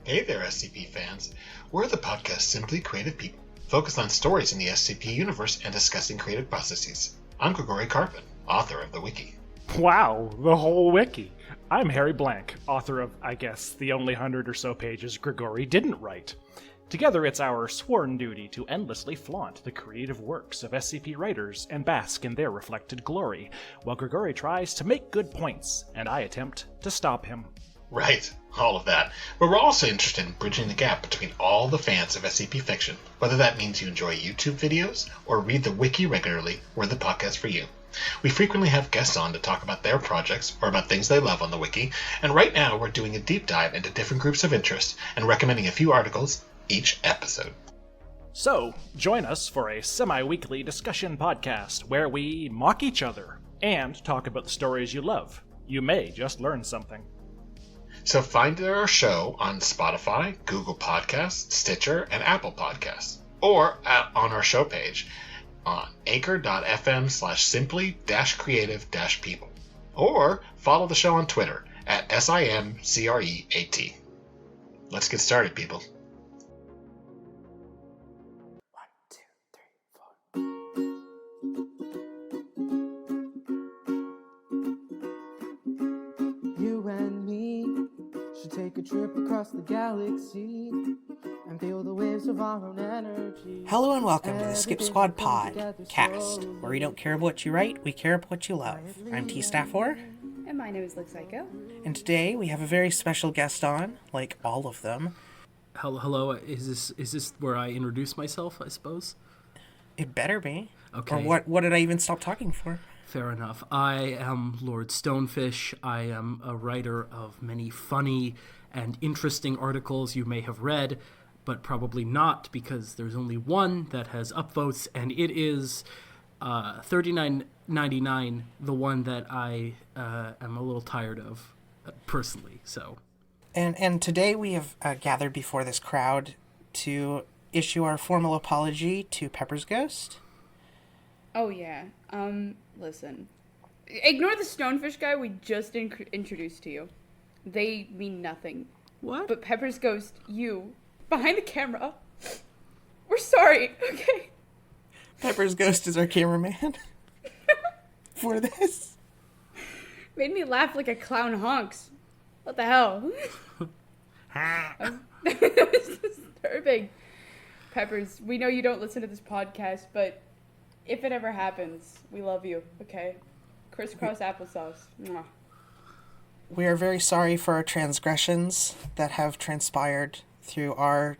Hey there, SCP fans. We're the podcast Simply Creative People, focused on stories in the SCP universe and discussing creative processes. I'm Gregory Carpin, author of the wiki. Wow, the whole wiki. I'm Harry Blank, author of, I guess, the only 100 or so pages Gregory didn't write. Together, it's our sworn duty to endlessly flaunt the creative works of SCP writers and bask in their reflected glory, while Gregory tries to make good points, and I attempt to stop him. Right, all of that. But we're also interested in bridging the gap between all the fans of SCP fiction. Whether that means you enjoy YouTube videos or read the wiki regularly, we're the podcast for you. We frequently have guests on to talk about their projects or about things they love on the wiki, and right now we're doing a deep dive into different groups of interest and recommending a few articles each episode. So, join us for a semi-weekly discussion podcast where we mock each other and talk about the stories you love. You may just learn something. So find our show on Spotify, Google Podcasts, Stitcher, and Apple Podcasts, or on our show page on anchor.fm/simply-creative-people, or follow the show on Twitter at SIMCREAT. Let's get started, people. 1, 2, 3, 4. You and me should take a trip across the galaxy and feel the waves of our own energy. Hello and welcome to the Skip Squad podcast, where we don't care about what you write, we care about what you love. I'm Tstaffor. And my name is Luxaiko. And today we have a very special guest on, like all of them. Hello, is this where I introduce myself, I suppose? It better be. Okay. Or what did I even stop talking for? Fair enough. I am LordStoneFish. I am a writer of many funny and interesting articles you may have read, but probably not, because there's only one that has upvotes, and it is $39.99, the one that I am a little tired of, personally, so... And today we have gathered before this crowd to issue our formal apology to PeppersGhost. Oh, yeah. Listen. Ignore the stonefish guy we just introduced to you. They mean nothing. What? But PeppersGhost, you, behind the camera, we're sorry, okay? PeppersGhost is our cameraman for this. Made me laugh like a clown honks. What the hell? It's disturbing. Peppers, we know you don't listen to this podcast, but if it ever happens, we love you, okay? Crisscross applesauce. Mwah. We are very sorry for our transgressions that have transpired through our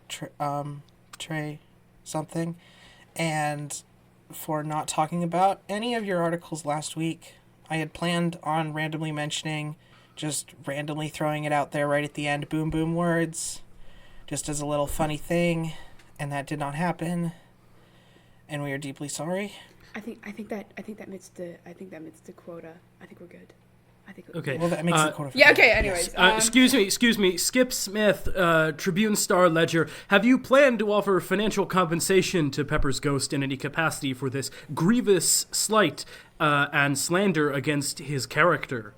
tray something, and for not talking about any of your articles last week. I had planned on randomly mentioning, just randomly throwing it out there right at the end, boom boom words, just as a little funny thing, and that did not happen, and we are deeply sorry. I think that meets the quota. I think we're good. Okay. Well, that makes the quota. Yeah. Okay. Anyways. Excuse me. Skip Smith, Tribune Star Ledger. Have you planned to offer financial compensation to PeppersGhost in any capacity for this grievous slight and slander against his character?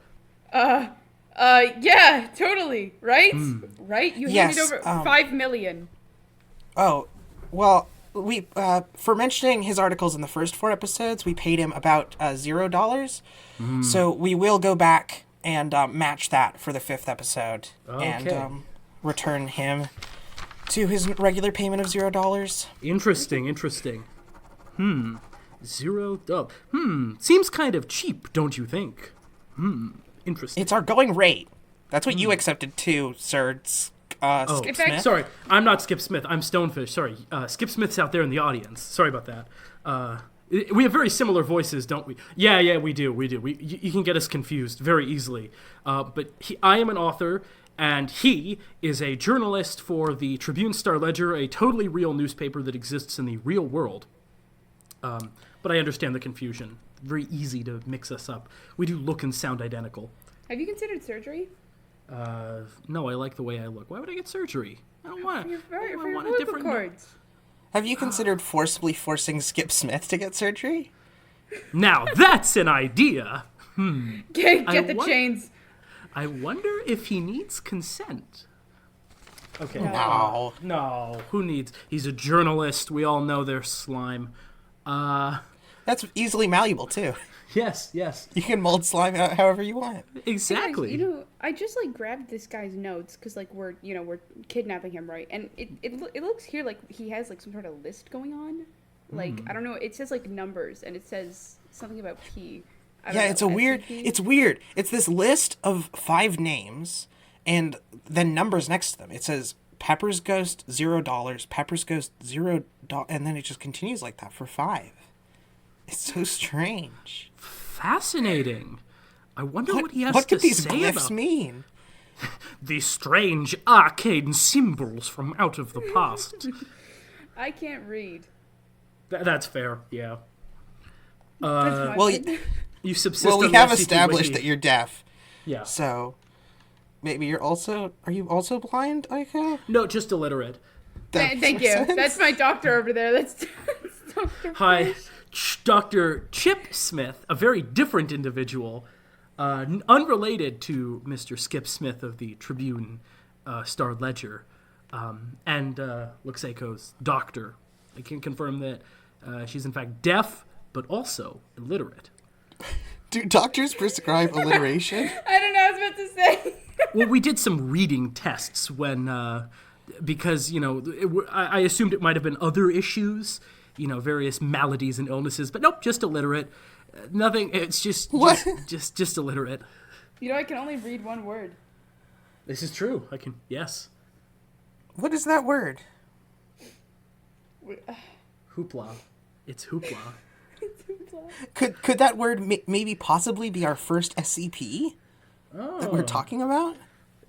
Yeah, totally. Right? Right? You Yes, handed over $5 million. Oh, well, we for mentioning his articles in the first 4 episodes, we paid him about $0. So we will go back and match that for the 5th episode and return him to his regular payment of $0. Interesting. $0. Seems kind of cheap, don't you think? Interesting. It's our going rate. That's what you accepted too, sir. Skip Smith. Sorry, I'm not Skip Smith. I'm Stonefish. Sorry. Skip Smith's out there in the audience. Sorry about that. We have very similar voices, don't we? Yeah, we do. You can get us confused very easily. But I am an author, and he is a journalist for the Tribune Star Ledger, a totally real newspaper that exists in the real world. But I understand the confusion. Very easy to mix us up. We do look and sound identical. Have you considered surgery? No, I like the way I look. Why would I get surgery? I don't want to. For your vocal cords. Have you considered forcibly forcing Skip Smith to get surgery? Now that's an idea. Get the chains. I wonder if he needs consent. Okay. No. No. Who needs? He's a journalist. We all know there's slime. That's easily malleable, too. Yes. You can mold slime out however you want. Exactly. Hey guys, I just grabbed this guy's notes because we're kidnapping him, right? And it looks here like he has some sort of list going on. I don't know. It says numbers and it says something about P. Yeah, it's weird. It's weird. It's this list of 5 names and then numbers next to them. It says PeppersGhost $0, PeppersGhost $0, and then it just continues like that for 5. It's so strange. Fascinating. I wonder what he has What to could these say glyphs about mean? these strange arcane symbols from out of the past. I can't read. That's fair. Yeah. That's my well, bad. You subsist. Well, we on the have SCP established wiki. that you're deaf, Yeah. so maybe you're also... Are you also blind, Aika? No, just illiterate. That Thank makes you. sense. That's my doctor over there. That's Dr. Hi, Fish. Dr. Chip Smith, a very different individual, unrelated to Mr. Skip Smith of the Tribune Star Ledger, and Luxaiko's doctor. I can confirm that she's in fact deaf, but also illiterate. Do doctors prescribe alliteration? I don't know. I was about to say. Well, we did some reading tests when, because, I assumed it might have been other issues, various maladies and illnesses, but nope, just illiterate. Nothing, it's just illiterate. I can only read one word. This is true. Yes. What is that word? Hoopla. It's hoopla. Could that word maybe possibly be our first SCP that we're talking about?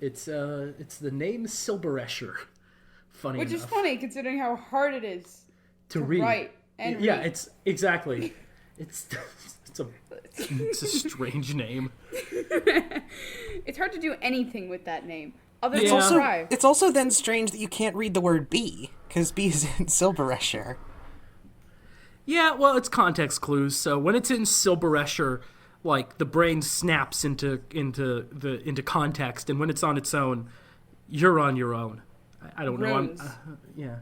It's the name Silberescher. Funny Which enough. is funny considering how hard it is to read. write and Yeah, read. it's exactly. It's a strange name. It's hard to do anything with that name. Other It's than also- try. It's also then strange that you can't read the word B, because B is in Silberescher. Yeah, well, it's context clues. So when it's in Silberescher, the brain snaps into context, and when it's on its own, you're on your own. I don't know. Runes. Yeah,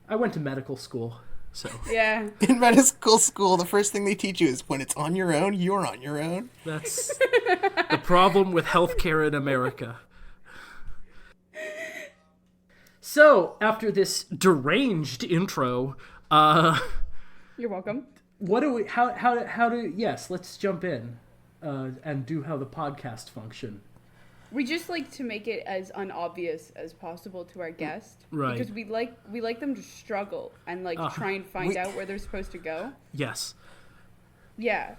I went to medical school, so Yeah. In medical school, the first thing they teach you is when it's on your own, you're on your own. that's the problem with healthcare in America. So after this deranged intro, You're welcome. what do we? How do? Yes, let's jump in and do how the podcast function. We just like to make it as unobvious as possible to our guest. Right. Because we like them to struggle and try and find out where they're supposed to go. Yes. Yeah.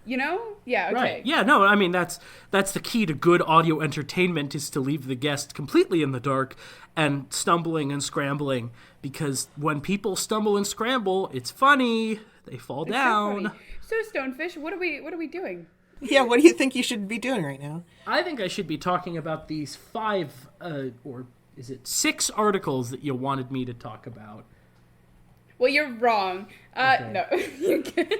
Yeah, okay. Right. Yeah, no, I mean that's the key to good audio entertainment is to leave the guest completely in the dark and stumbling and scrambling, because when people stumble and scramble, it's funny. They fall It's so down. funny. So Stonefish, what are we doing? Yeah, what do you think you should be doing right now? I think I should be talking about these 5 or is it 6 articles that you wanted me to talk about. Well, you're wrong. Okay. No, you're good.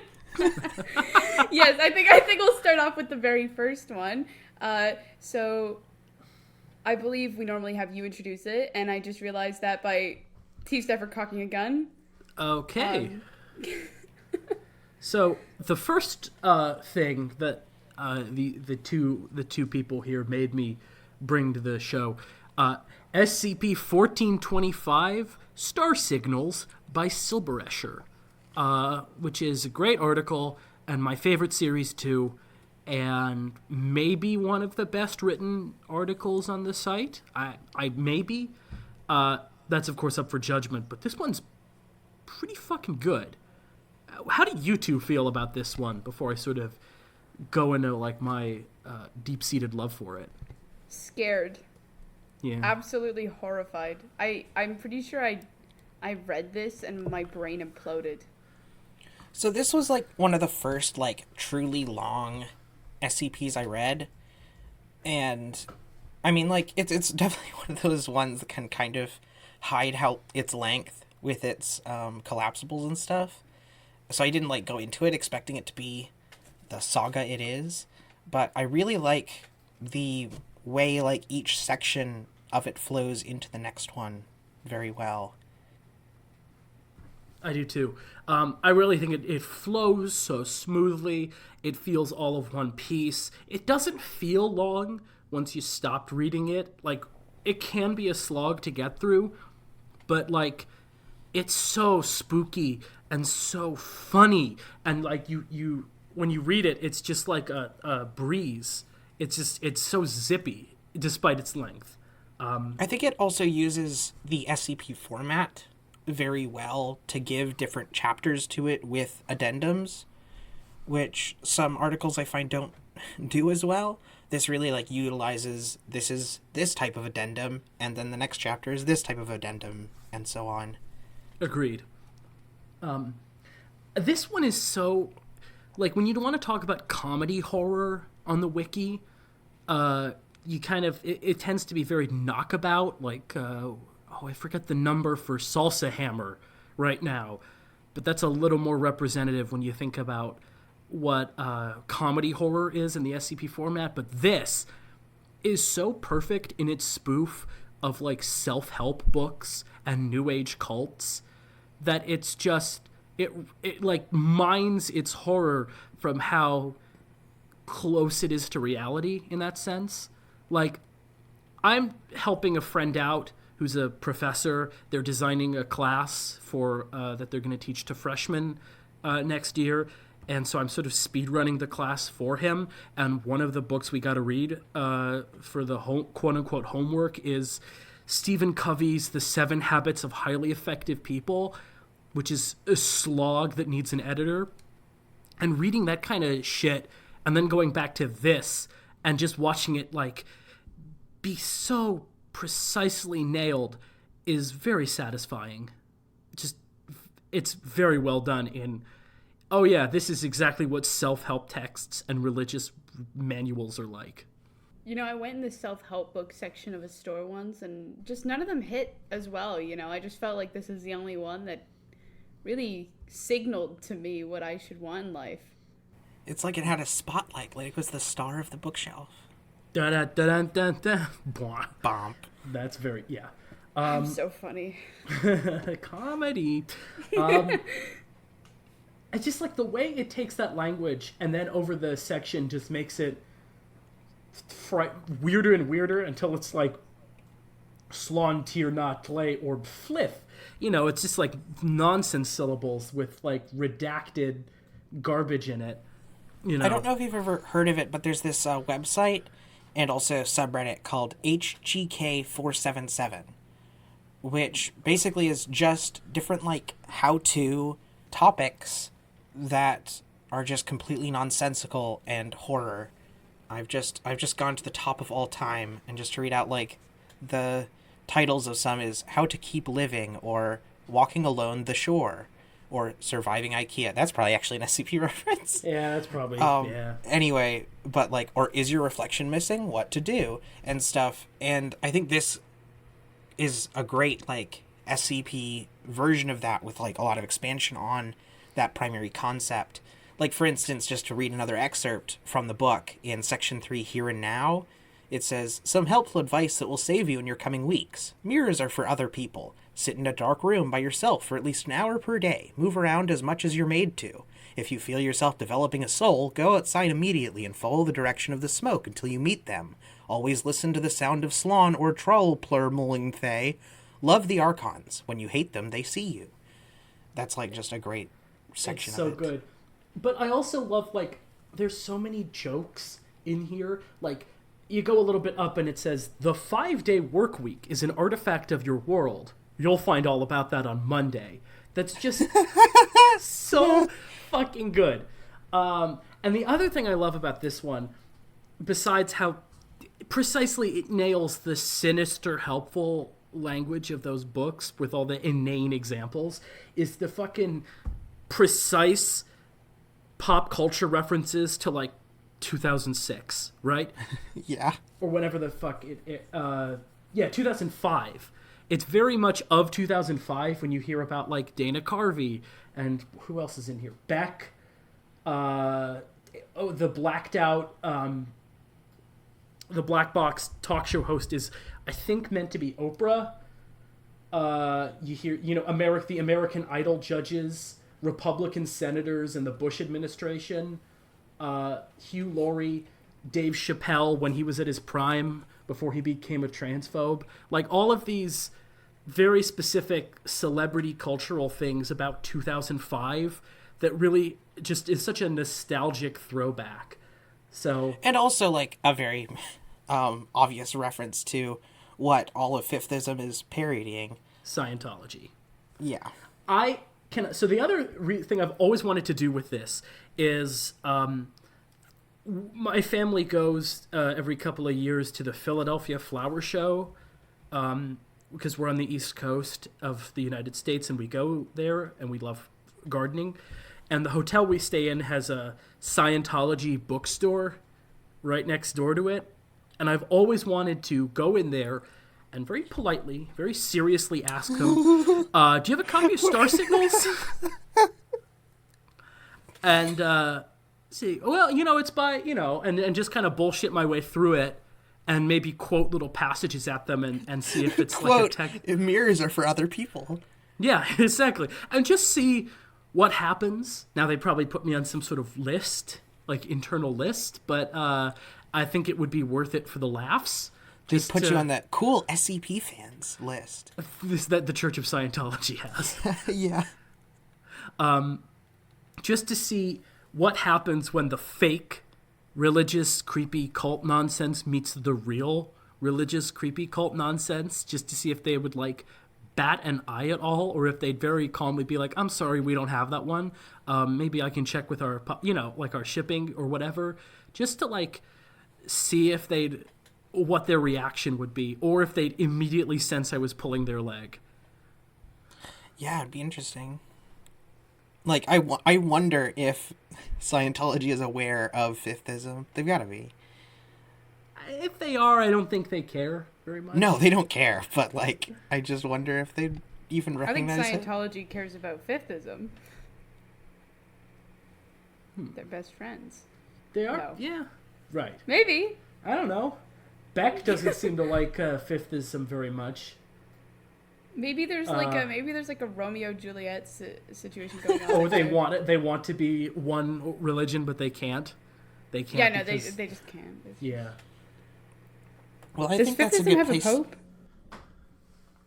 Yes, I think we'll start off with the very first one. So I believe we normally have you introduce it, and I just realized that by Tstaffor cocking a gun. Okay. So the first thing that the two people here made me bring to the show, SCP-1425 Star Signals by Silberescher, which is a great article and my favorite series too, and maybe one of the best written articles on the site. I maybe that's of course up for judgment, but this one's pretty fucking good. How do you two feel about this one before I sort of go into my deep-seated love for it? Scared. Yeah. Absolutely horrified. I'm pretty sure I read this and my brain imploded. So this was one of the first truly long SCPs I read, and I mean it's definitely one of those ones that can kind of hide its length with its collapsibles and stuff. So I didn't go into it expecting it to be the saga it is, but I really like the way each section of it flows into the next one very well. I do too. I really think it flows so smoothly. It feels all of one piece. It doesn't feel long once you stopped reading it. Like, it can be a slog to get through, but like, it's so spooky and so funny. And like, you when you read it, it's just like a breeze. It's so zippy despite its length. I think it also uses the SCP format very well to give different chapters to it with addendums, which some articles I find don't do as well. This really like utilizes this is this type of addendum, and then the next chapter is this type of addendum, and so on. Agreed. This one is so, like, when you want to talk about comedy horror on the wiki, you kind of, it tends to be very knockabout, like, I forget the number for Salsa Hammer right now, but that's a little more representative when you think about what comedy horror is in the SCP format. But this is so perfect in its spoof of like self-help books and new age cults that it's just it like mines its horror from how close it is to reality in that sense. Like, I'm helping a friend out who's a professor. They're designing a class for that they're going to teach to freshmen next year. And so I'm sort of speedrunning the class for him. And one of the books we got to read for the quote-unquote homework is Stephen Covey's The 7 Habits of Highly Effective People, which is a slog that needs an editor. And reading that kind of shit and then going back to this and just watching it like be so precisely nailed is very satisfying. Just, it's very well done in, oh yeah, this is exactly what self-help texts and religious manuals are like. You know, I went in the self-help book section of a store once, and just none of them hit as well, you know. I just felt like this is the only one that really signaled to me what I should want in life. It's like it had a spotlight, like it was the star of the bookshelf. Da-da-da-da-da-da. Bomp. That's very, yeah. I'm so funny. Comedy. I just like the way it takes that language and then over the section just makes it weirder and weirder until it's like slon tir not clay or fliff. You know, it's just like nonsense syllables with like redacted garbage in it. You know, I don't know if you've ever heard of it, but there's this website and also subreddit called HGK477, which basically is just different like how-to topics that are just completely nonsensical and horror. I've just gone to the top of all time, and just to read out like the titles of some is How to Keep Living, or Walking Alone the Shore, or Surviving IKEA. That's probably actually an SCP reference. Yeah, that's probably, yeah. Anyway, but like, or Is Your Reflection Missing? What to Do? And stuff. And I think this is a great like SCP version of that with like a lot of expansion on that primary concept. Like, for instance, just to read another excerpt from the book, in Section 3, Here and Now, it says, some helpful advice that will save you in your coming weeks. Mirrors are for other people. Sit in a dark room by yourself for at least an hour per day. Move around as much as you're made to. If you feel yourself developing a soul, go outside immediately and follow the direction of the smoke until you meet them. Always listen to the sound of slon or trollplurmulingthay. Love the archons. When you hate them, they see you. That's like just a great section of it. It's so good. But I also love, like, there's so many jokes in here. Like, you go a little bit up and it says, the 5-day work week is an artifact of your world. You'll find all about that on Monday. That's just so fucking good. And the other thing I love about this one, besides how precisely it nails the sinister, helpful language of those books with all the inane examples, is the fucking precise pop culture references to like 2006, right? Yeah. Or whatever the fuck 2005. It's very much of 2005 when you hear about like Dana Carvey and who else is in here? Beck, the blacked out, the black box talk show host is, I think meant to be Oprah. You hear, the American Idol judges, Republican senators in the Bush administration, Hugh Laurie, Dave Chappelle when he was at his prime before he became a transphobe. Like, all of these very specific celebrity cultural things about 2005 that really just is such a nostalgic throwback. So, and also like a very obvious reference to what all of Fifithism is parodying. Scientology. Yeah. So the other thing I've always wanted to do with this is my family goes every couple of years to the Philadelphia Flower Show because we're on the East Coast of the United States, and we go there and we love gardening. And the hotel we stay in has a Scientology bookstore right next door to it. And I've always wanted to go in there and very politely, very seriously ask them, do you have a copy of Star Signals? And see, well, it's by, and just kind of bullshit my way through it and maybe quote little passages at them and see if it's Quote, like a tech. Mirrors are for other people. Yeah, exactly. And just see what happens. Now, they probably put me on some sort of list, like internal list, but I think it would be worth it for the laughs. Just put you on that cool SCP fans list. That the Church of Scientology has. Yeah. Just to see what happens when the fake religious creepy cult nonsense meets the real religious creepy cult nonsense, just to see if they would like bat an eye at all, or if they'd very calmly be like, I'm sorry, we don't have that one. Maybe I can check with our, like our shipping or whatever, just to like see if what their reaction would be, or if they'd immediately sense I was pulling their leg. Yeah, it'd be interesting. Like, I wonder if Scientology is aware of Fifithism. They've got to be. If they are, I don't think they care very much. No, they don't care, but, like, I just wonder if they'd even recognize it. I think Scientology cares about Fifithism. They're best friends. They are? No. Yeah. Right. Maybe. I don't know. Beck doesn't seem to like Fifithism very much. Maybe there's like a Romeo Juliet situation going on. Oh, they want it. They want to be one religion, but they can't. They can't. Yeah, no, they just can't. Yeah. Well, I Does think that's a good place. Does Fifithism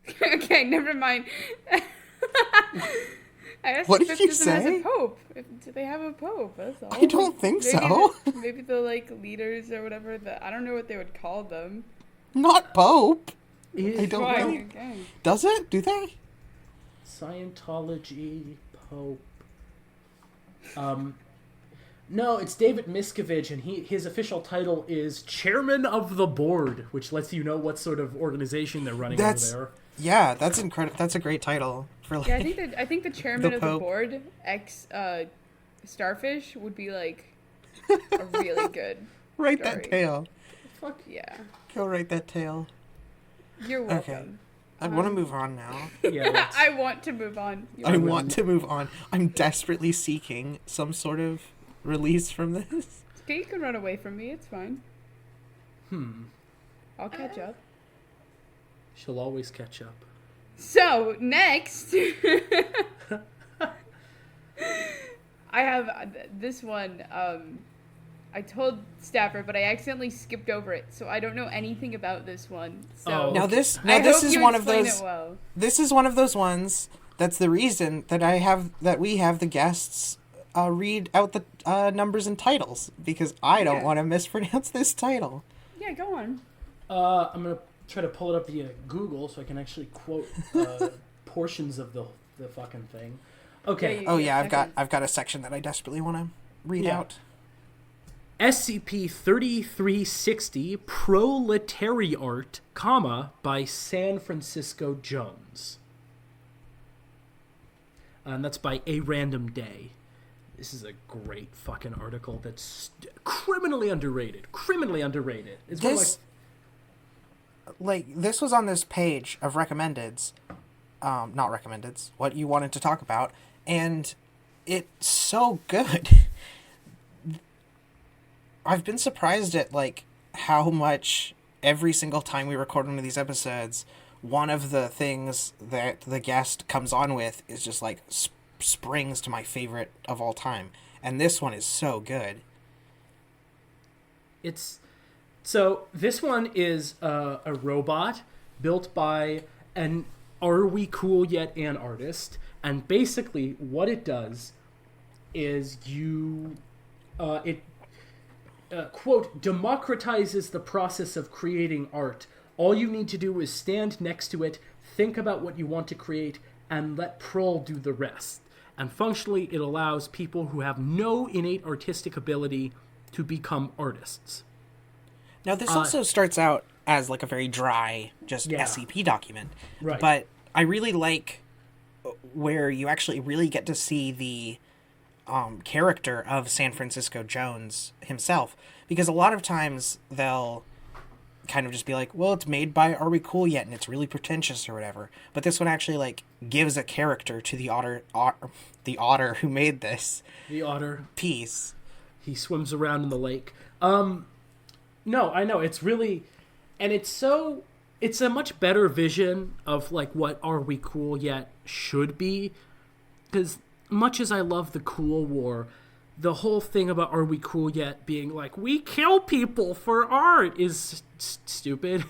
have a pope? Okay, never mind. I asked What if did you Fifithism say? has a pope. Do they have a pope? That's all. I don't think so. Maybe the like leaders or whatever. I don't know what they would call them. Not Pope. Is I don't know. Okay. Does it? Do they? Scientology Pope. No, it's David Miscavige, and his official title is Chairman of the Board, which lets you know what sort of organization they're running over there. Yeah, that's incredible. That's a great title for like. Yeah, I think the chairman The of the Pope. board, Starfish, would be like a really good. Write story. that tale. Fuck. Yeah, Go write that tale. you're welcome. Okay. I want to move on now. Yeah, let's- I want to move on. I want to move on. I'm desperately seeking some sort of release from this. Okay, you can run away from me. It's fine. I'll catch up. She'll always catch up. So, next, I have this one. I told Tstaffor, but I accidentally skipped over it, so I don't know anything about this one. So Oh. Now this I is hope you one of explain those. it well. This is one of those ones. That's the reason that we have the guests read out the numbers and titles, because I don't Yeah. want to mispronounce this title. Yeah, go on. I'm gonna try to pull it up via Google so I can actually quote portions of the fucking thing. Okay. Yeah, Oh yeah, second. I've got a section that I desperately want to read Yeah. out. SCP-3360 Proletariart, by San Francisco Jones. And that's by A Random Day. This is a great fucking article that's criminally underrated. It's one of This, this was on this page of recommendeds, not recommendeds, what you wanted to talk about, and it's so good. I've been surprised at how much every single time we record one of these episodes, one of the things that the guest comes on with is just like springs to my favorite of all time. And this one is so good. So this one is a robot built by an Are We Cool Yet an artist. And basically what it does is quote, democratizes the process of creating art. All you need to do is stand next to it, think about what you want to create, and let Prol do the rest. And functionally, it allows people who have no innate artistic ability to become artists. Now, this also starts out as like a very dry, just SCP document. Right. But I really like where you actually really get to see the character of San Francisco Jones himself. Because a lot of times they'll kind of just be like, well, it's made by Are We Cool Yet? And it's really pretentious or whatever. But this one actually like gives a character to the otter who made this. The otter piece. He swims around in the lake. No, I know. It's really... And it's a much better vision of, like, what Are We Cool Yet should be. Because much as I love the Cool War, the whole thing about Are We Cool Yet being like, we kill people for art is stupid.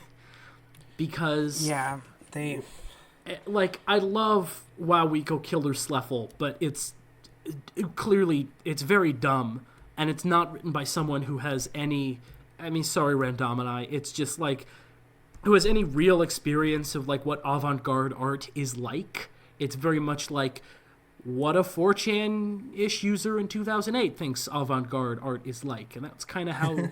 Because... Yeah, they... Like, I love Wow We Go Killer Sleffel, but it's very dumb. And it's not written by someone who has any... I mean, sorry, Randomini. It's just, like, who has any real experience of, like, what avant-garde art is like. It's very much like what a 4chan-ish user in 2008 thinks avant-garde art is like. And that's kind of how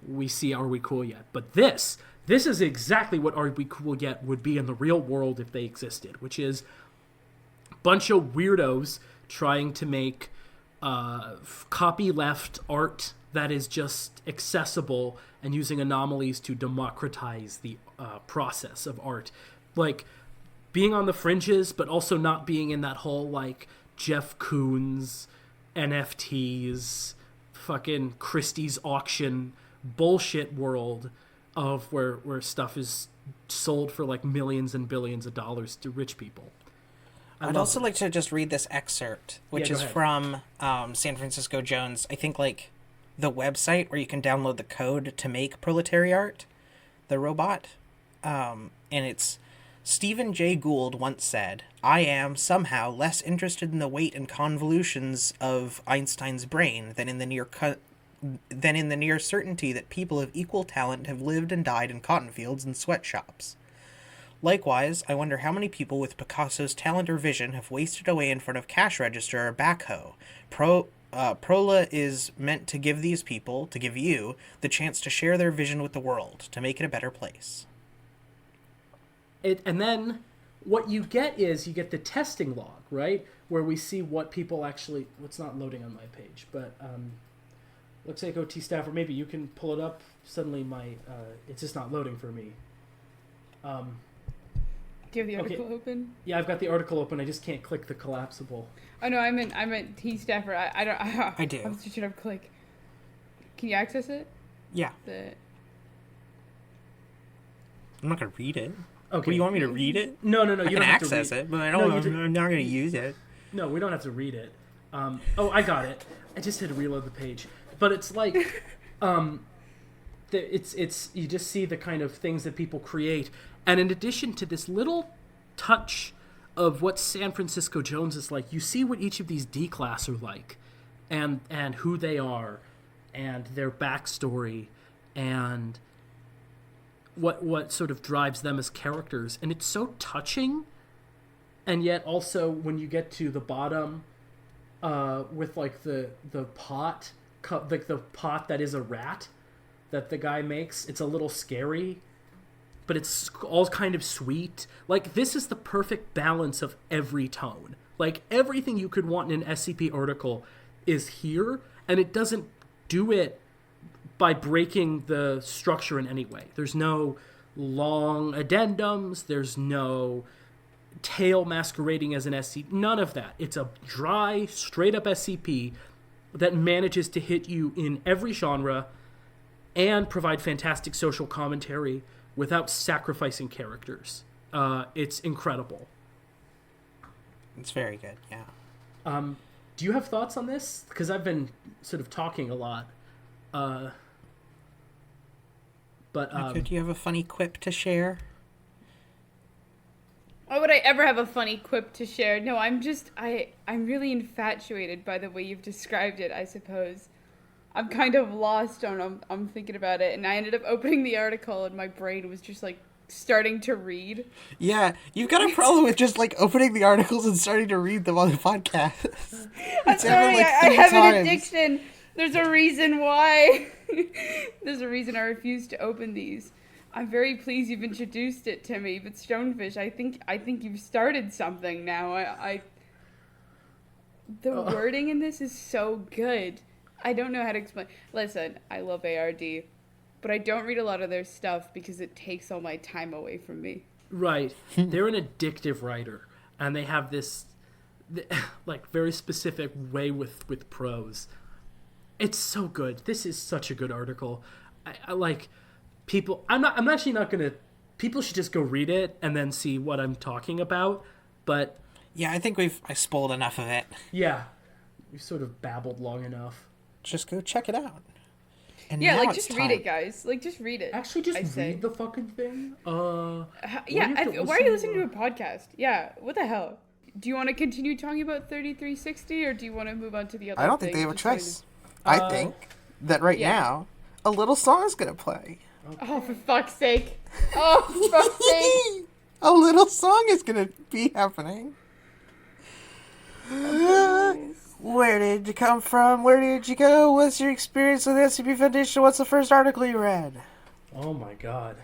we see Are We Cool Yet? But this is exactly what Are We Cool Yet would be in the real world if they existed, which is a bunch of weirdos trying to make copyleft art that is just accessible and using anomalies to democratize the process of art. Like, being on the fringes, but also not being in that whole, like, Jeff Koons, NFTs, fucking Christie's auction bullshit world of where stuff is sold for, like, millions and billions of dollars to rich people. I'd also like to just read this excerpt, which is from San Francisco Jones. I think, like, the website where you can download the code to make Proletariart, the robot. And it's Stephen Jay Gould once said, I am somehow less interested in the weight and convolutions of Einstein's brain than in the near certainty that people of equal talent have lived and died in cotton fields and sweatshops. Likewise, I wonder how many people with Picasso's talent or vision have wasted away in front of cash register or backhoe. Prola is meant to give these people, to give you, the chance to share their vision with the world, to make it a better place. And then what you get is you get the testing log, right? Where we see what people actually... It's not loading on my page, but Luxaiko, Tstaffor, maybe you can pull it up. Suddenly it's just not loading for me. Do you have the article open? Yeah, I've got the article open. I just can't click the collapsible. Oh no, I meant Tstaffor. I do. I'm switching up. Click. Can you access it? Yeah. I'm not gonna read it. Okay. Do you want me to read it? No. You can don't have to access it, but I'm not gonna use it. No, we don't have to read it. I got it. I just had to reload the page. But it's like, it's you just see the kind of things that people create. And in addition to this little touch of what San Francisco Jones is like, you see what each of these D-class are like, and who they are, and their backstory, and what sort of drives them as characters. And it's so touching, and yet also when you get to the bottom, with like the pot, like the pot that is a rat that the guy makes, it's a little scary. But it's all kind of sweet. Like, this is the perfect balance of every tone. Like, everything you could want in an SCP article is here, and it doesn't do it by breaking the structure in any way. There's no long addendums, there's no tale masquerading as an SCP, none of that. It's a dry, straight-up SCP that manages to hit you in every genre and provide fantastic social commentary without sacrificing characters. It's incredible. It's very good, yeah. Do you have thoughts on this? Because I've been sort of talking a lot. Do you have a funny quip to share? Why would I ever have a funny quip to share? No, I'm really infatuated by the way you've described it, I suppose. I'm kind of lost on I'm thinking about it, and I ended up opening the article and my brain was just like starting to read. Yeah, you've got a problem with just like opening the articles and starting to read them on the podcast. I'm sorry, I have an addiction. There's a reason why. There's a reason I refuse to open these. I'm very pleased you've introduced it to me, but Stonefish, I think you've started something now. The wording in this is so good. I don't know how to explain. Listen, I love ARD, but I don't read a lot of their stuff because it takes all my time away from me. Right. They're an addictive writer, and they have this like very specific way with prose. It's so good. This is such a good article. I like people. I'm actually not gonna. People should just go read it and then see what I'm talking about. But yeah, I think I spoiled enough of it. Yeah, we sort of babbled long enough. Just go check it out. And yeah, like just read it, guys. Like just read it. Actually, just read the fucking thing. Yeah. Why are you listening to a podcast? Yeah. What the hell? Do you want to continue talking about 3360, or do you want to move on to the other? I don't think they have a choice. I think that now a little song is gonna play. Okay. Oh, for fuck's sake! Oh, for fuck's sake! A little song is gonna be happening. Where did you come from? Where did you go? What's your experience with the SCP Foundation? What's the first article you read? Oh my god.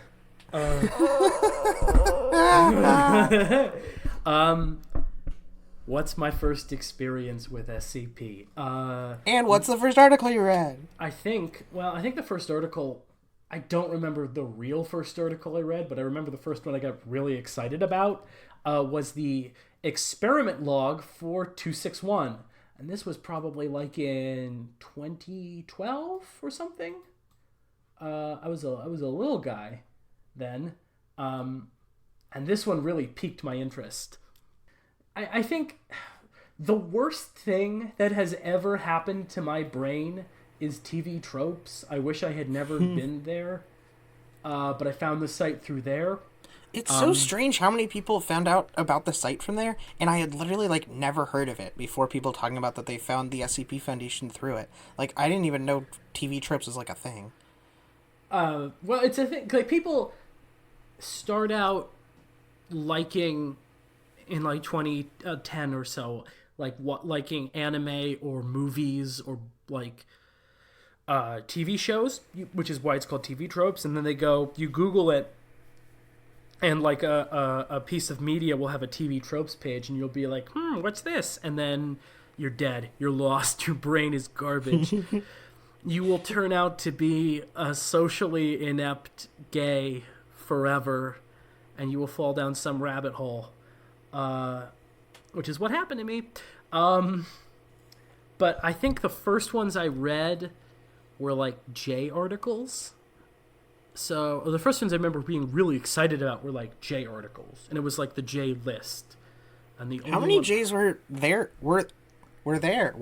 What's my first experience with SCP? And what's the first article you read? I think the first article, I don't remember the real first article I read, but I remember the first one I got really excited about was the experiment log for 261. And this was probably like in 2012 or something. I was a little guy then. And this one really piqued my interest. I think the worst thing that has ever happened to my brain is TV tropes. I wish I had never been there, but I found the site through there. It's so strange how many people found out about the site from there, and I had literally like never heard of it before people talking about that they found the SCP Foundation through it. Like, I didn't even know TV tropes was like a thing. Well, it's a thing. Like, people start out liking in like 2010 or so, liking anime or movies or like TV shows, which is why it's called TV tropes. And then you Google it, and like a piece of media will have a TV tropes page, and you'll be like, what's this? And then you're dead. You're lost. Your brain is garbage. You will turn out to be a socially inept gay forever, and you will fall down some rabbit hole. Which is what happened to me. But I think the first ones I read were like J articles. So the first ones I remember being really excited about were like J articles, and it was like the J list. And the how many J's were there? Were there?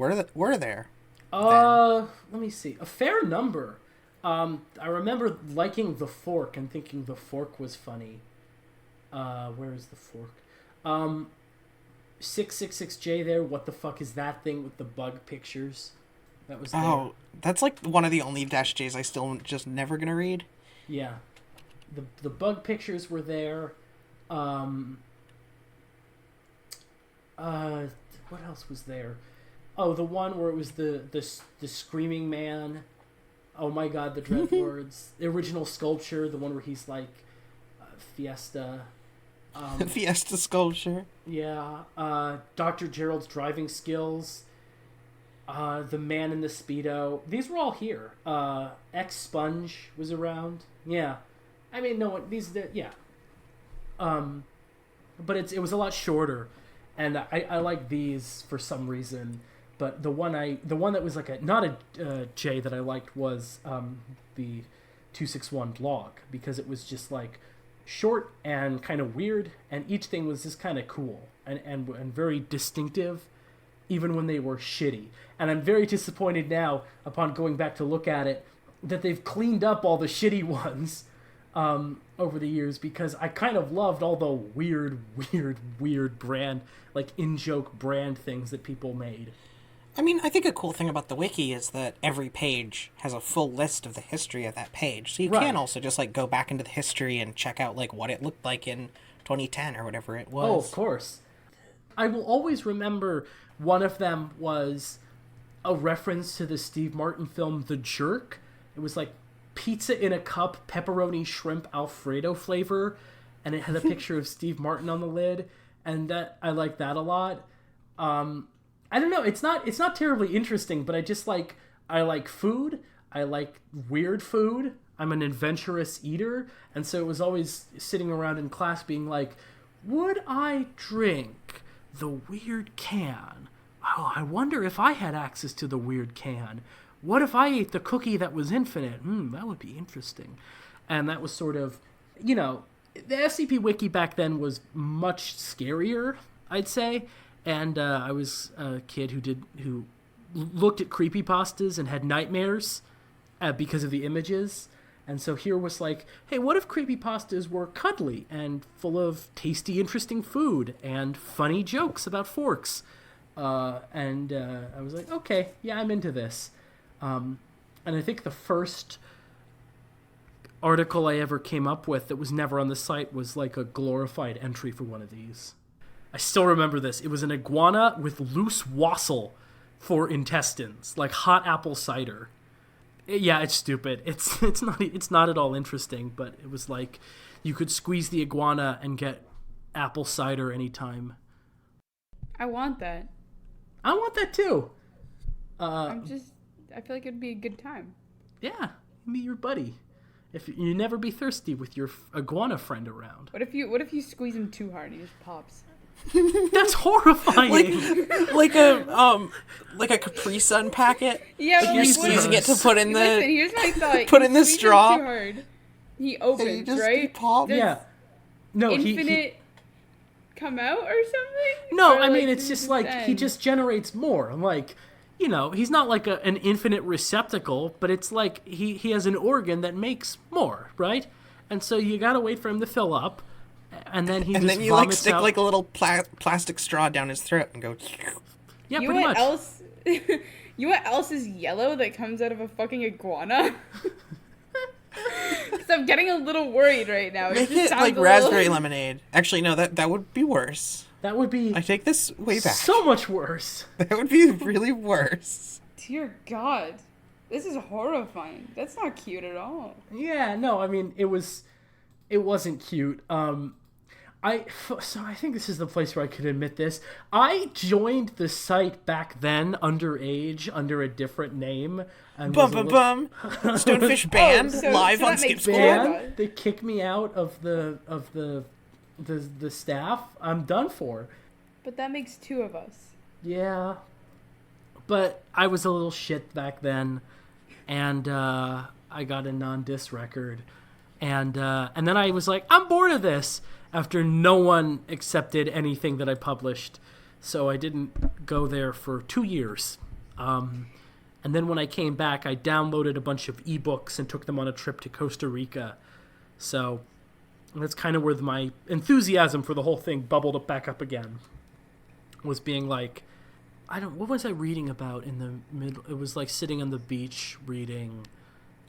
Let me see. A fair number. I remember liking The Fork and thinking The Fork was funny. Where is The Fork? 666J there. What the fuck is that thing with the bug pictures? That was there. Oh, that's like one of the only -J's I still just never gonna read. Yeah. The bug pictures were there. What else was there? Oh, the one where it was the screaming man. Oh my god, the dread words. The original sculpture, the one where he's like Fiesta. Fiesta sculpture. Yeah. Dr. Gerald's driving skills. The man in the Speedo. These were all here. X-Sponge was around. Yeah. I mean, no one... yeah. But it was a lot shorter. And I like these for some reason. But the one that was like not a J that I liked was the 261 blog, because it was just like short and kind of weird, and each thing was just kind of cool and very distinctive, even when they were shitty. And I'm very disappointed now, upon going back to look at it, that they've cleaned up all the shitty ones over the years, because I kind of loved all the weird brand, like in-joke brand things that people made. I mean, I think a cool thing about the wiki is that every page has a full list of the history of that page. So you can also just, like, go back into the history and check out, like, what it looked like in 2010 or whatever it was. Oh, of course. I will always remember one of them was a reference to the Steve Martin film The Jerk. It was, like, pizza in a cup, pepperoni, shrimp, Alfredo flavor, and it had a picture of Steve Martin on the lid, and that I like that a lot. I don't know, it's not terribly interesting, but I like food, I like weird food, I'm an adventurous eater, and so it was always sitting around in class being like, would I drink the weird can? Oh, I wonder if I had access to the weird can. What if I ate the cookie that was infinite? That would be interesting. And that was sort of, the SCP Wiki back then was much scarier, I'd say. And I was a kid who looked at creepypastas and had nightmares because of the images. And so here was like, hey, what if creepypastas were cuddly and full of tasty, interesting food and funny jokes about forks? And I was like, okay, yeah, I'm into this. And I think the first article I ever came up with that was never on the site was like a glorified entry for one of these. I still remember this. It was an iguana with loose wassail for intestines, like hot apple cider. Yeah, it's stupid. It's not at all interesting, but it was like you could squeeze the iguana and get apple cider anytime. I want that. I want that too. I feel like it'd be a good time. Yeah, meet your buddy. If you never be thirsty with your iguana friend around. What if you squeeze him too hard and he just pops? That's horrifying. like a Capri Sun packet. Yeah, like you're squeezing it to put in the. Listen, here's my thought. Put in the straw. Too hard. He opens, right? Yeah. No, infinite come out or something? No, or I mean it's just like he just generates more. Like, he's not like an infinite receptacle, but it's like he has an organ that makes more, right? And so you gotta wait for him to fill up. And then he just you vomits stick out. like a little plastic straw down his throat and go. Yeah, pretty much. You know what else is yellow that comes out of a fucking iguana? Because I'm getting a little worried right now. Make it like raspberry lemonade. Actually, no, that would be worse. That would be. I take this way back. So much worse. That would be really worse. Dear God, this is horrifying. That's not cute at all. Yeah, no, I mean it wasn't cute. So I think this is the place where I could admit this. I joined the site back then underage under a different name. And Stonefish banned live on Scip School. They kicked me out of the staff. I'm done for. But that makes two of us. Yeah. But I was a little shit back then, and I got a non-diss record. And then I was like, I'm bored of this, after no one accepted anything that I published. So I didn't go there for 2 years. And then when I came back, I downloaded a bunch of ebooks and took them on a trip to Costa Rica. So that's kind of where my enthusiasm for the whole thing bubbled back up again. Was being like, what was I reading about in the middle? It was like sitting on the beach reading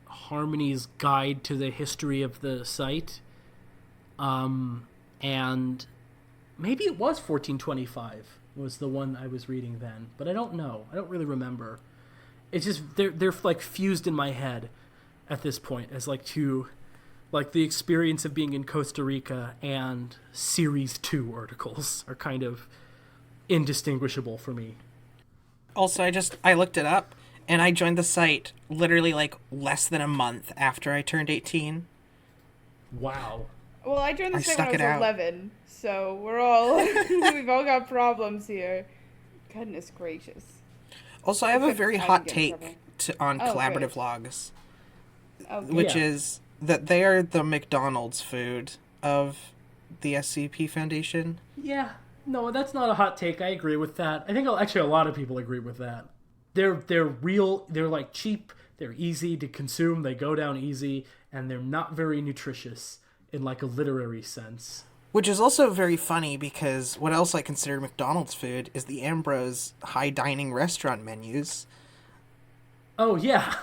Harmony's Guide to the History of the Site. And maybe it was 1425 was the one I was reading then, but I don't know. I don't really remember. It's just they're like fused in my head at this point as like two, like the experience of being in Costa Rica and Series 2 articles are kind of indistinguishable for me. Also, I looked it up and I joined the site literally like less than a month after I turned 18. Wow. Well, I joined the site when I was 11, so we've all got problems here. Goodness gracious. Also, I have a Except very I hot didn't get in take trouble. on Oh, collaborative great. logs, Okay. which Yeah. is that they are the McDonald's food of the SCP Foundation. Yeah, no, that's not a hot take. I agree with that. I think actually a lot of people agree with that. They're real. They're like cheap. They're easy to consume. They go down easy, and they're not very nutritious in like a literary sense. Which is also very funny because what else I consider McDonald's food is the Ambrose high dining restaurant menus. Oh yeah,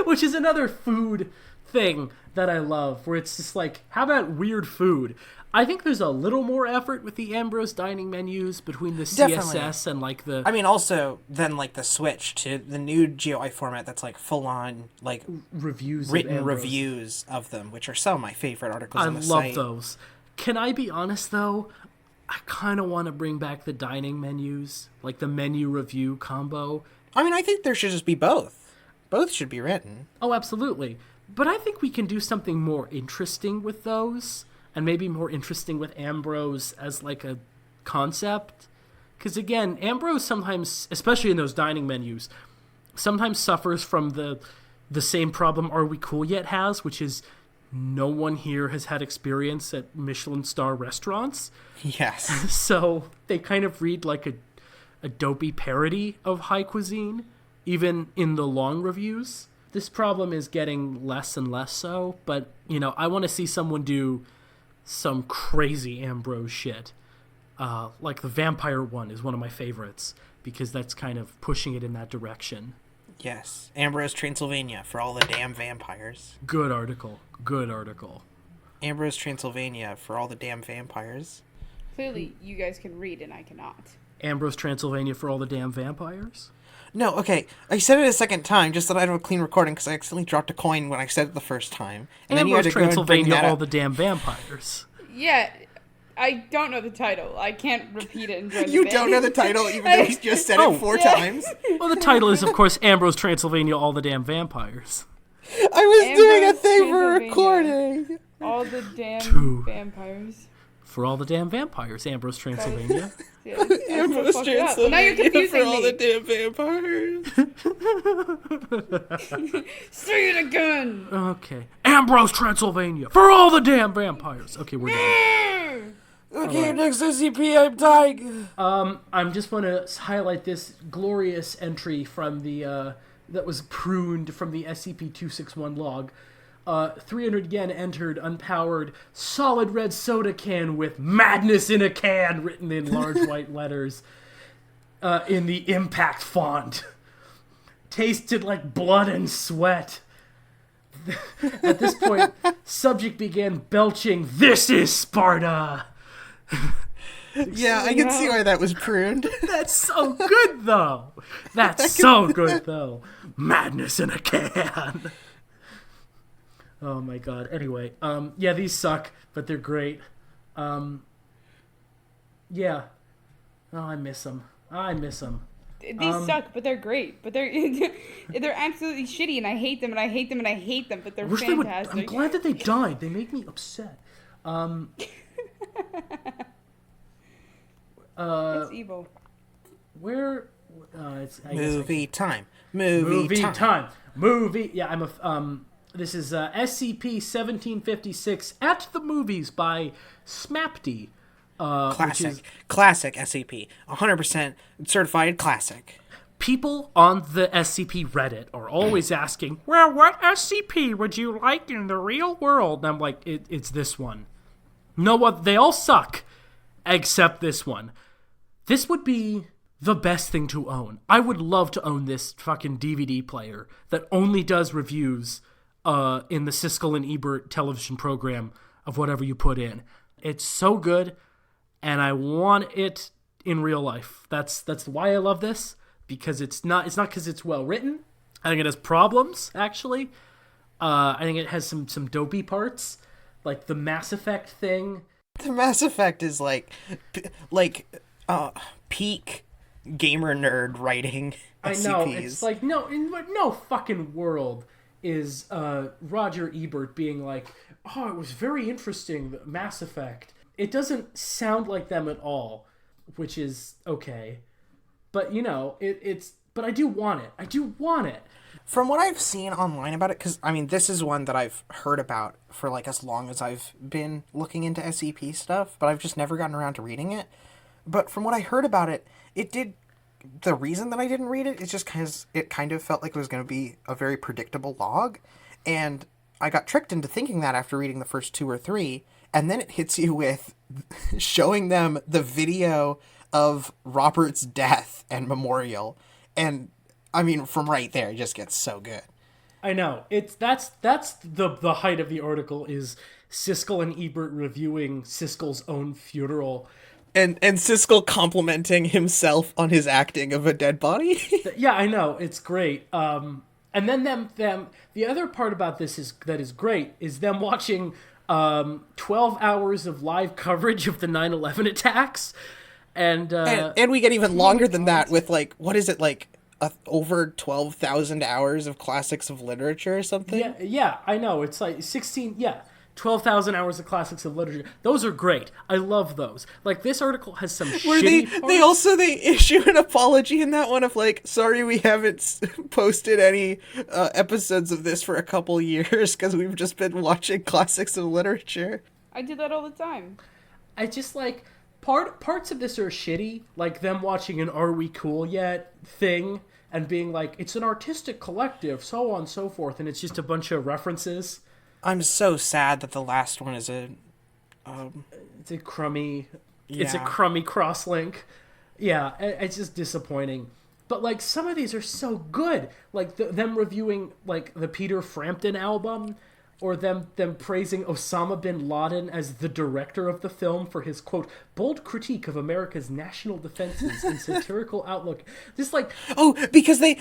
which is another food thing that I love, where it's just like, how about weird food? I think there's a little more effort with the Ambrose dining menus between the Definitely. CSS and like the I mean, also then like the switch to the new GUI format that's like full on like reviews, of written Ambrose. reviews of them, which are some of my favorite articles I on the love site. those. Can I be honest though? I kind of want to bring back the dining menus, like the menu review combo. I mean, I think there should just be both. Both should be written. Oh, absolutely. But I think we can do something more interesting with those, and maybe more interesting with Ambrose as like a concept. Because again, Ambrose sometimes, especially in those dining menus, sometimes suffers from the same problem Are We Cool Yet has, which is no one here has had experience at Michelin star restaurants. Yes. So they kind of read like a dopey parody of high cuisine, even in the long reviews. This problem is getting less and less so, but, you know, I want to see someone do some crazy Ambrose shit. Like the vampire one is one of my favorites, because that's kind of pushing it in that direction. Yes. Ambrose Transylvania for all the damn vampires. Good article. Good article. Ambrose Transylvania for all the damn vampires. Clearly, you guys can read and I cannot. Ambrose Transylvania for all the damn vampires? No, okay. I said it a second time just so I don't have a clean recording because I accidentally dropped a coin when I said it the first time. And then you had Ambrose to go and bring Transylvania, that all up. the damn vampires. Yeah, I don't know the title. I can't repeat it and join You the don't band. know the title even though you just said it 4 times. Well, the title is, of course, Ambrose Transylvania, all the damn vampires. I was doing a Ambrose thing for Transylvania. recording. All the damn Two. vampires. For all the damn vampires, Ambrose Transylvania. Yeah, I still fucked it up. Well, now you're confusing me. damn vampires. Say it again. Okay. Ambrose Transylvania, for all the damn vampires. Okay, we're done. Okay, next SCP, I'm dying. I'm just want to highlight this glorious entry from the that was pruned from the SCP-261 log. 300 yen entered, unpowered, solid red soda can with madness in a can written in large white letters in the impact font. Tasted like blood and sweat. At this point, subject began belching, "This is Sparta!" Yeah, I can see why that was pruned. That's so good, though. That's so good, though. Madness in a can. Oh my god. Anyway, yeah, these suck, but they're great. Yeah. Oh, I miss them. These suck, but they're great. But they're they're absolutely shitty, and I hate them, and I hate them, and I hate them. But they're Wish they would. fantastic. I'm glad that they died. They make me upset. It's evil. Where? It's I guess Movie time. Movie time. Movie. Yeah, I'm a. This is SCP-1756 at the movies by Smapti. Classic. Classic SCP. 100% certified classic. People on the SCP Reddit are always asking, well, what SCP would you like in the real world? And I'm like, it's this one. No, what? They all suck, except this one. This would be the best thing to own. I would love to own this fucking DVD player that only does reviews in the Siskel and Ebert television program of whatever you put in. It's so good, and I want it in real life. That's why I love this, because it's not because it's well written. I think it has problems, actually. I think it has some dopey parts, like the Mass Effect thing. The Mass Effect is like peak gamer nerd writing SCPs. I know, it's like, no fucking world is Roger Ebert being like, oh, it was very interesting, the Mass Effect. It doesn't sound like them at all, which is okay. But, you know, it's but I do want it. I do want it. From what I've seen online about it, because, I mean, this is one that I've heard about for, like, as long as I've been looking into SCP stuff, but I've just never gotten around to reading it. But from what I heard about it, the reason that I didn't read it is just because it kind of felt like it was going to be a very predictable log, and I got tricked into thinking that after reading the first 2 or 3, and then it hits you with showing them the video of Robert's death and memorial, and I mean, from right there, it just gets so good. I know. That's the height of the article is Siskel and Ebert reviewing Siskel's own funeral. And Siskel complimenting himself on his acting of a dead body. Yeah, I know. It's great. And then them the other part about this is great is them watching 12 hours of live coverage of the 9/11 attacks. And we get even longer than that with, like, what is it, like, over 12,000 hours of classics of literature or something? Yeah, I know. It's like 12,000 hours of classics of literature. Those are great. I love those. Like, this article has some shitty parts. They issue an apology in that one of, like, sorry we haven't posted any episodes of this for a couple years because we've just been watching classics of literature. I do that all the time. I just, like, parts of this are shitty, like them watching an Are We Cool Yet thing and being like, it's an artistic collective, so on and so forth, and it's just a bunch of references. I'm so sad that the last one is it's a crummy crosslink. Yeah, it's just disappointing. But, like, some of these are so good. Like, them reviewing, like, the Peter Frampton album, or them praising Osama bin Laden as the director of the film for his, quote, bold critique of America's national defenses and satirical outlook. Just, like... Oh, because they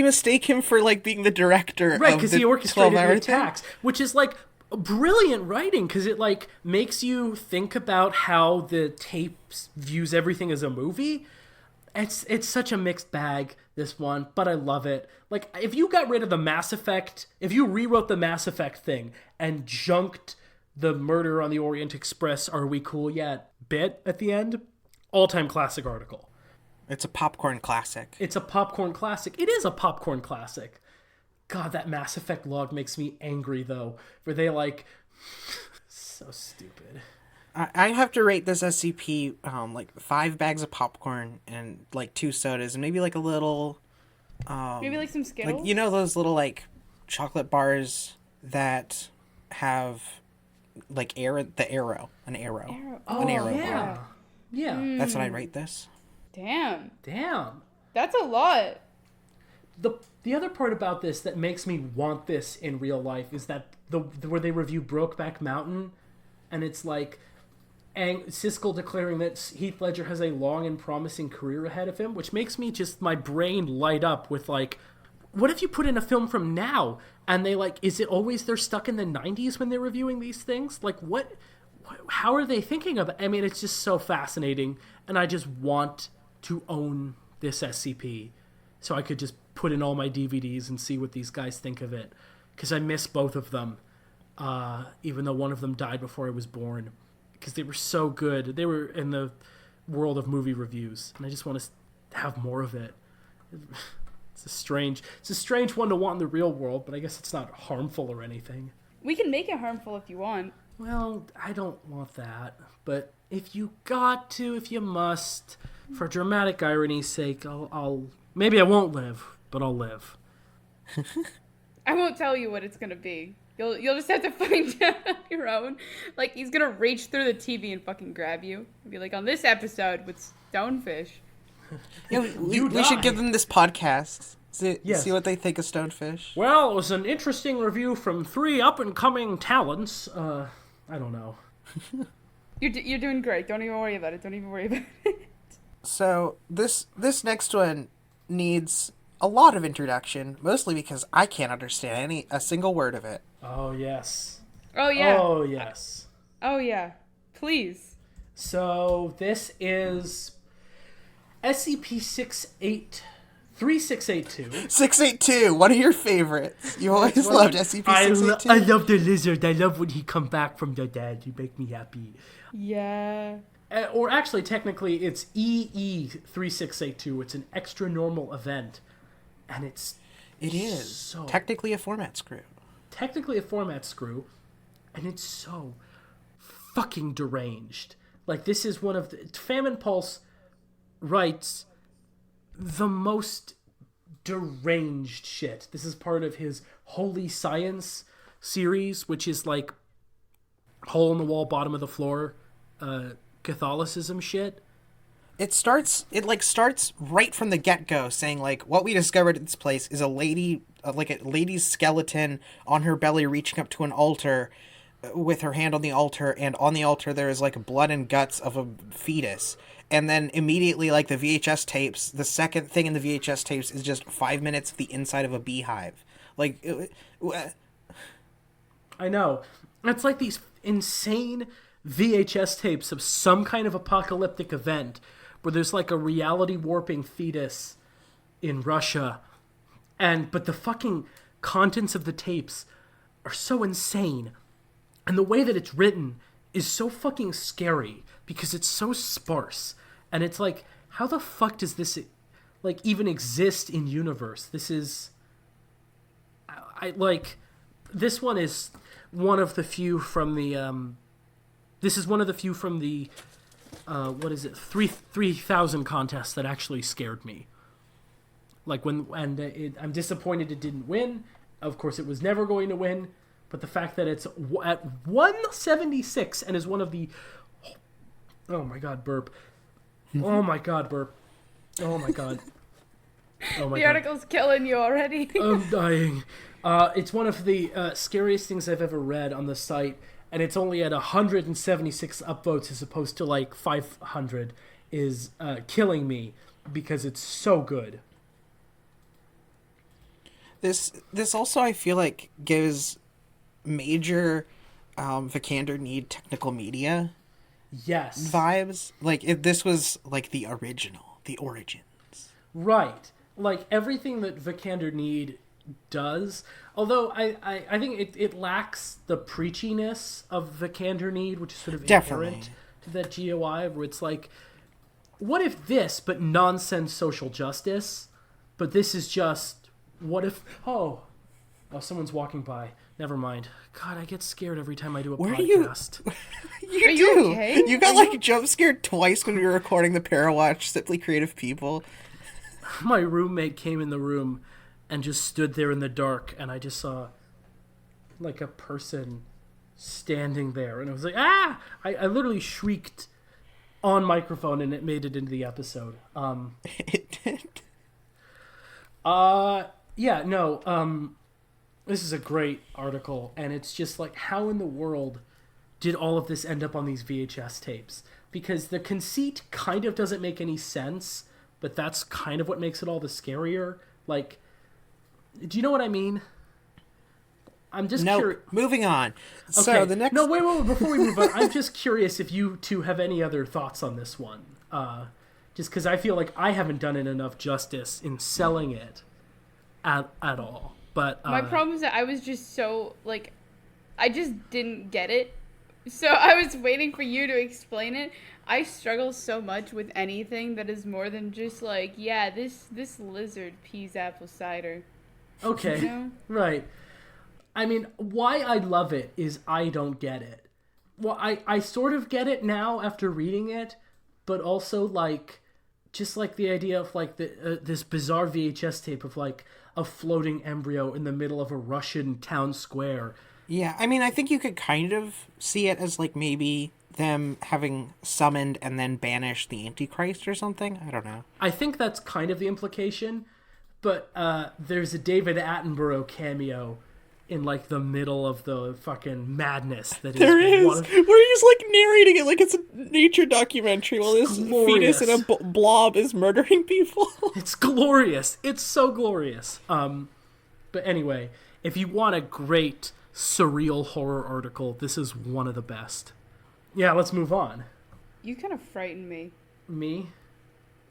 mistake him for, like, being the director. Right, because he orchestrated the attacks, which is, like, brilliant writing, because it, like, makes you think about how the tape views everything as a movie. It's such a mixed bag, this one, but I love it. Like, if you got rid of the Mass Effect, if you rewrote the Mass Effect thing and junked the Murder on the Orient Express, Are We Cool Yet bit at the end, all-time classic article. It's a popcorn classic. It's a popcorn classic. It is a popcorn classic. God, that Mass Effect log makes me angry, though, where they, like... so stupid. I have to rate this SCP like 5 bags of popcorn and like 2 sodas and maybe like a little maybe like some Skittles. Like, you know those little like chocolate bars that have like an arrow. Oh, an arrow yeah. bar. Yeah. That's what I'd rate this. Damn. That's a lot. The other part about this that makes me want this in real life is that where they review Brokeback Mountain, and it's like Siskel declaring that Heath Ledger has a long and promising career ahead of him, which makes me just, my brain light up with, like, what if you put in a film from now and they, like, is it always they're stuck in the 90s when they're reviewing these things? Like, how are they thinking of it? I mean, it's just so fascinating, and I just want to own this SCP so I could just put in all my DVDs and see what these guys think of it, because I miss both of them, even though one of them died before I was born. Because they were so good. They were in the world of movie reviews, and I just want to have more of it. It's a strange one to want in the real world, but I guess it's not harmful or anything. We can make it harmful if you want. Well, I don't want that, but if you must, for dramatic irony's sake, I'll maybe I won't live, but I'll live. I won't tell you what it's gonna be. You'll just have to find out on your own. Like, he's gonna reach through the TV and fucking grab you. And be like, on this episode with Stonefish. Yeah, we should give them this podcast. Yes. See what they think of Stonefish. Well, it was an interesting review from 3 up-and-coming talents. I don't know. You're doing great. Don't even worry about it. So, this next one needs a lot of introduction, mostly because I can't understand a single word of it. Oh, yes. Oh, yeah. Oh, yes. Oh, yeah. Please. So, this is SCP-3682. 682, one of your favorites. You always loved SCP-682. I love the lizard. I love when he come back from the dead. You make me happy. Yeah. or actually, technically, it's EE3682. It's an extra normal event, and It is so technically a format screw. Technically a format screw, and it's so fucking deranged. Like, this is one of the... faminepulse writes the most deranged shit. This is part of his Holy Science series, which is like hole in the wall, bottom of the floor, Catholicism shit. It starts right from the get-go saying, like, what we discovered at this place is a lady's skeleton on her belly reaching up to an altar with her hand on the altar, and on the altar there is, like, blood and guts of a fetus. And then immediately, like, the VHS tapes, the second thing in the VHS tapes is just 5 minutes of the inside of a beehive. Like, I know. It's like these insane VHS tapes of some kind of apocalyptic event where there's like a reality warping fetus in Russia, but the fucking contents of the tapes are so insane, and the way that it's written is so fucking scary because it's so sparse, and it's like, how the fuck does this like even exist in universe? This is, this one is one of the few from the what is it, 3,000 contests that actually scared me. Like, I'm disappointed it didn't win. Of course, it was never going to win. But the fact that it's at 176 and is one of the... Oh my god, burp. Oh my god, burp. Oh my god. Oh my The god. article's killing you already. I'm dying. It's one of the scariest things I've ever read on the site, and it's only at 176 upvotes as opposed to like 500, is killing me because it's so good. This also, I feel like, gives major Vikander Need technical media Yes. vibes. Like, if this was like the original, the origins. Right. Like, everything that Vikander Need does, although I think it lacks the preachiness of Vikander Need, which is sort of inherent to that GOI, where it's like, what if this, but nonsense social justice, but this is just, what if, oh, someone's walking by. Never mind. God, I get scared every time I do a podcast. You Are do. you okay? You got like jump scared twice when we were recording the Parawatch Simply Creative People. My roommate came in the room and just stood there in the dark, and I just saw like a person standing there, and I was like, ah! I literally shrieked on microphone, and it made it into the episode. It did. Yeah, no, this is a great article, and it's just like, how in the world did all of this end up on these VHS tapes? Because the conceit kind of doesn't make any sense, but that's kind of what makes it all the scarier. Like, do you know what I mean? I'm just curious. Moving on. Okay. So the next... No, wait, before we move on, I'm just curious if you two have any other thoughts on this one. Just because I feel like I haven't done it enough justice in selling it at all. But My problem is that I was just so, like, I just didn't get it. So I was waiting for you to explain it. I struggle so much with anything that is more than just like, yeah, this lizard pees apple cider. Okay, You know? right. I mean, why I love it is I don't get it. Well, I sort of get it now after reading it, but also, like, just like the idea of like this bizarre VHS tape of like a floating embryo in the middle of a Russian town square. Yeah, I mean, I think you could kind of see it as like maybe them having summoned and then banished the Antichrist or something. I don't know. I think that's kind of the implication, but there's a David Attenborough cameo in like the middle of the fucking madness that There is, one of- where he's like narrating it like it's a nature documentary while this glorious. fetus in a blob is murdering people. It's glorious. It's so glorious. But anyway, if you want a great surreal horror article, this is one of the best. Yeah, let's move on. You kind of frighten me. Me?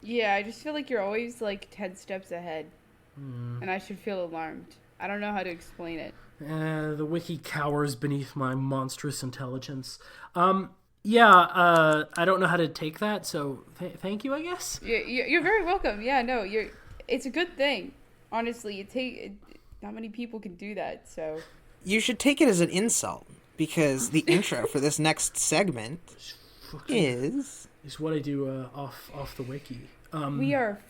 Yeah, I just feel like you're always like 10 steps ahead. And I should feel alarmed. I don't know how to explain it. The wiki cowers beneath my monstrous intelligence. Yeah, I don't know how to take that, so thank you, I guess. You're very welcome. Yeah, no, it's a good thing. Honestly, not many people can do that, so. You should take it as an insult, because the intro for this next segment is what I do off the wiki. We are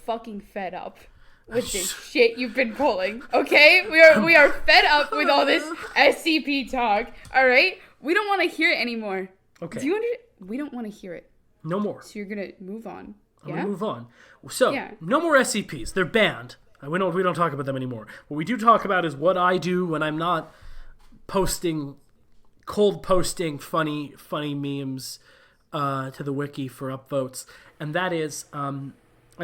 fucking fed up with this shit you've been pulling. Okay, we are fed up with all this SCP talk. All right, we don't want to hear it anymore. Okay. We don't want to hear it. No more. So you're gonna move on. I'm gonna move on. So no more SCPs. They're banned. We don't talk about them anymore. What we do talk about is what I do when I'm not cold posting funny memes to the wiki for upvotes, and that is I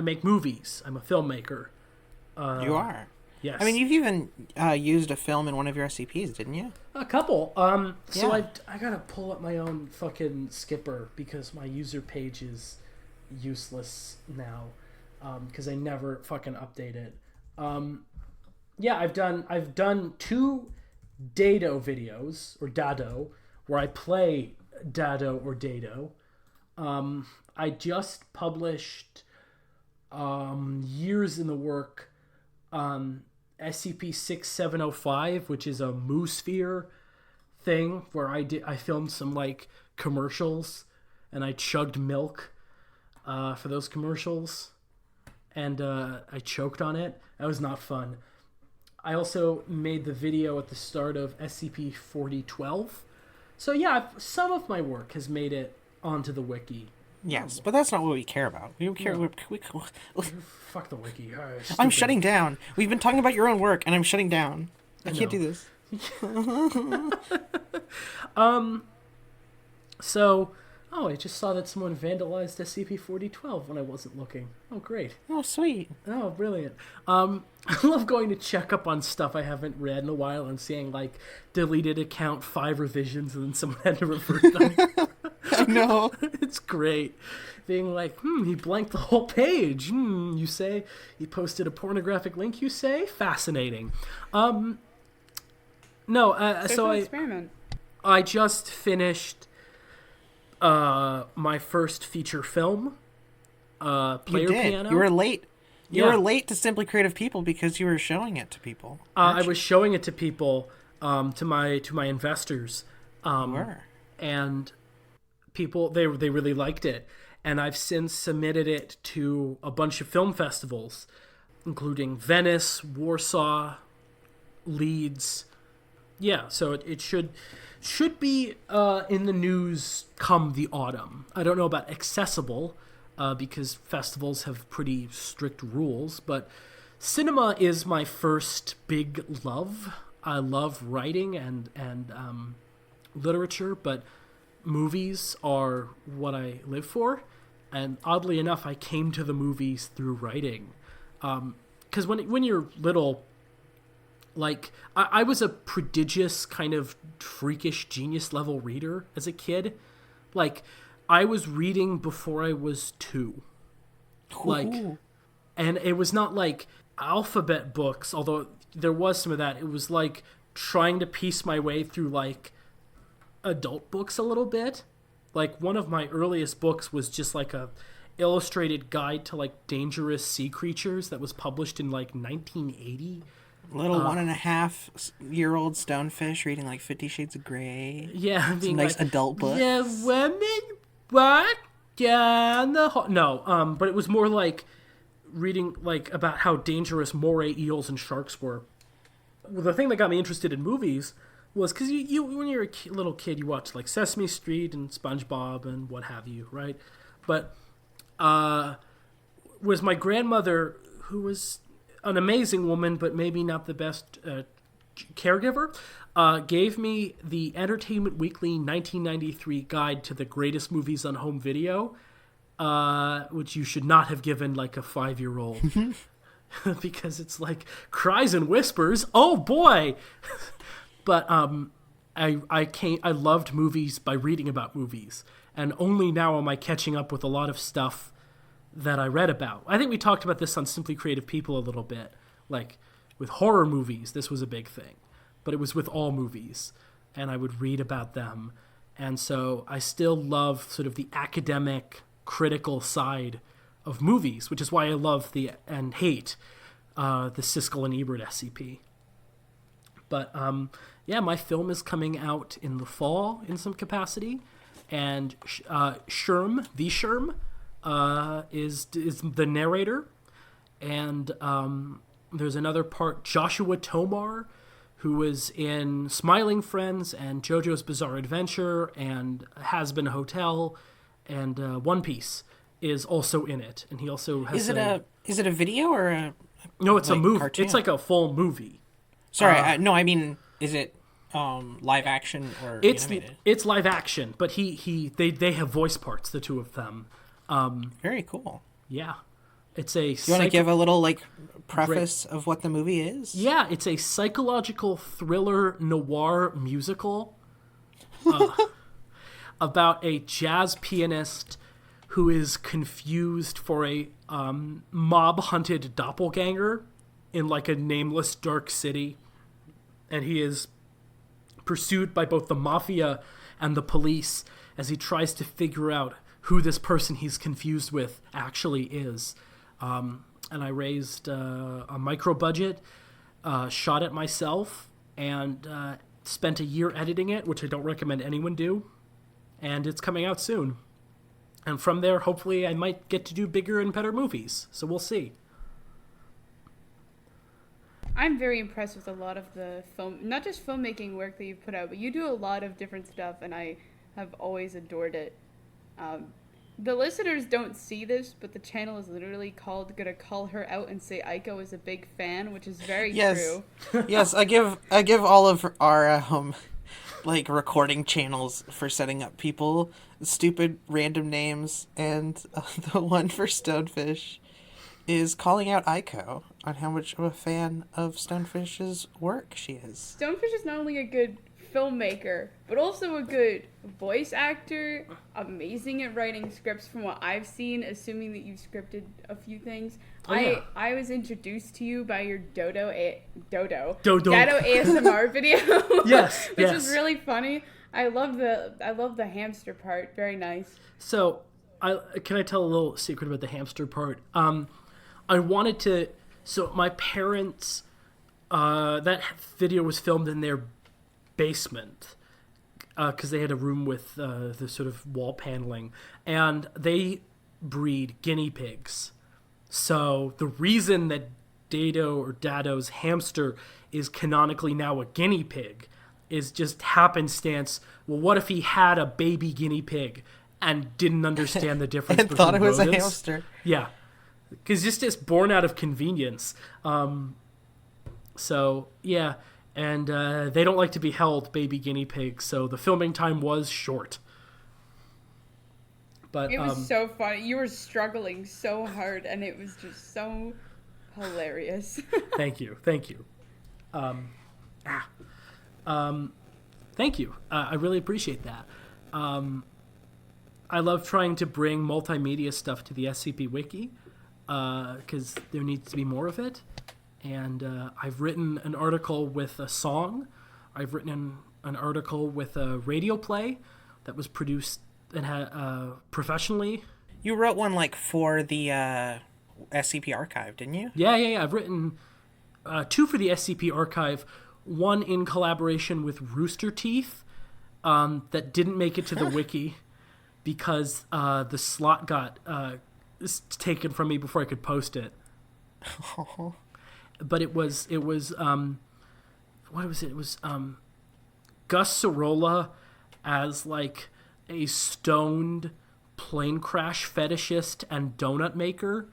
make movies. I'm a filmmaker. You are. Yes. I mean, you've even used a film in one of your SCPs, didn't you? A couple. So I gotta pull up my own fucking skipper because my user page is useless now because I never fucking update it. I've done 2 Dado videos, or Dado, where I play Dado or Dado. I just published years in the work SCP-6705, which is a Moosphere thing where I filmed some like commercials and I chugged milk for those commercials, and I choked on it. That was not fun. I also made the video at the start of SCP-4012. So yeah, some of my work has made it onto the wiki. Yes, but that's not what we care about. We care. No. Fuck the wiki. I'm shutting down. We've been talking about your own work, and I'm shutting down. I can't do this. I just saw that someone vandalized SCP-4012 when I wasn't looking. Oh, great. Oh, sweet. Oh, brilliant. I love going to check up on stuff I haven't read in a while and seeing, like, deleted account 5 revisions and then someone had to revert them. I know. It's great. Being like, he blanked the whole page. You say? He posted a pornographic link, you say? Fascinating. Experiment. I just finished my first feature film, Player Piano. You were late. You were late to Simply Creative People because you were showing it to people. I was showing it to people, to my investors. You were. And people, they really liked it. And I've since submitted it to a bunch of film festivals, including Venice, Warsaw, Leeds. Yeah, so it should be in the news come the autumn. I don't know about accessible, because festivals have pretty strict rules, but cinema is my first big love. I love writing and literature, but movies are what I live for. And oddly enough, I came to the movies through writing. Because when you're little, like, I was a prodigious kind of freakish genius level reader as a kid. Like, I was reading before I was 2. Like, and it was not like alphabet books, although there was some of that. It was like trying to piece my way through, like, adult books a little bit. Like, one of my earliest books was just like a illustrated guide to, like, dangerous sea creatures that was published in, like, 1980. Little 1.5-year-old stonefish reading like 50 Shades of Grey. Yeah, being nice like, adult books. Yeah, women, what? Yeah, no, but it was more like reading like about how dangerous moray eels and sharks were. Well, the thing that got me interested in movies was because you when you're a little kid, you watch like Sesame Street and SpongeBob and what have you, right? But was my grandmother, who was an amazing woman, but maybe not the best caregiver, gave me the Entertainment Weekly 1993 guide to the greatest movies on home video, which you should not have given like a 5-year-old because it's like cries and whispers. Oh boy! But I loved movies by reading about movies, and only now am I catching up with a lot of stuff that I read about. I think we talked about this on Simply Creative People a little bit. Like, with horror movies, this was a big thing. But it was with all movies. And I would read about them. And so I still love sort of the academic, critical side of movies, which is why I love and hate the Siskel and Ebert SCP. But yeah, my film is coming out in the fall in some capacity, and Sherm, the Sherm, is the narrator, and there's another part, Joshua Tomar, who was in Smiling Friends and JoJo's Bizarre Adventure and Has Been Hotel and One Piece, is also in it, and he also has. Is it a video or a? No, it's a movie. Cartoon? It's like a full movie. Sorry, no, I mean, is it live action or animated? It's live action, but they have voice parts, the two of them. Very cool. Yeah, it's a. You want to give a little preface of what the movie is? Yeah, it's a psychological thriller noir musical about a jazz pianist who is confused for a mob-hunted doppelganger in a nameless dark city, and he is pursued by both the mafia and the police as he tries to figure out who this person he's confused with actually is. And I raised a micro budget, shot it myself, and spent a year editing it, which I don't recommend anyone do. And it's coming out soon. And from there, hopefully, I might get to do bigger and better movies. So we'll see. I'm very impressed with a lot of the not just filmmaking work that you've put out, but you do a lot of different stuff, and I have always adored it. The listeners don't see this, but the channel is literally gonna call her out and say Aiko is a big fan, which is very true. Yes, I give all of our recording channels for setting up people stupid random names, and the one for Stonefish is calling out Aiko on how much of a fan of Stonefish's work she is. Stonefish is not only a good filmmaker, but also a good voice actor, amazing at writing scripts from what I've seen, assuming that you've scripted a few things. Oh, yeah. I was introduced to you by your Dado Dodo. ASMR video. Yes, which yes. is really funny. I love the hamster part. Very nice. So, can I tell a little secret about the hamster part? I wanted to. So my parents, that video was filmed in their basement because they had a room with the sort of wall paneling, and they breed guinea pigs. So the reason that Dado's hamster is canonically now a guinea pig is just happenstance. Well, what if he had a baby guinea pig and didn't understand the difference and between thought it was rodents? a hamster? Yeah, because just born out of convenience. So yeah, and they don't like to be held, baby guinea pigs. So the filming time was short. But it was so funny. You were struggling so hard, and it was just so hilarious. Thank you. Thank you. I really appreciate that. I love trying to bring multimedia stuff to the SCP Wiki because there needs to be more of it. And I've written an article with a song. I've written an article with a radio play that was produced and professionally. You wrote one for the SCP Archive, didn't you? Yeah. I've written 2 for the SCP Archive. One in collaboration with Rooster Teeth that didn't make it to the wiki because the slot got taken from me before I could post it. Oh. But it was what was it? It was Gus Sorolla as a stoned plane crash fetishist and donut maker,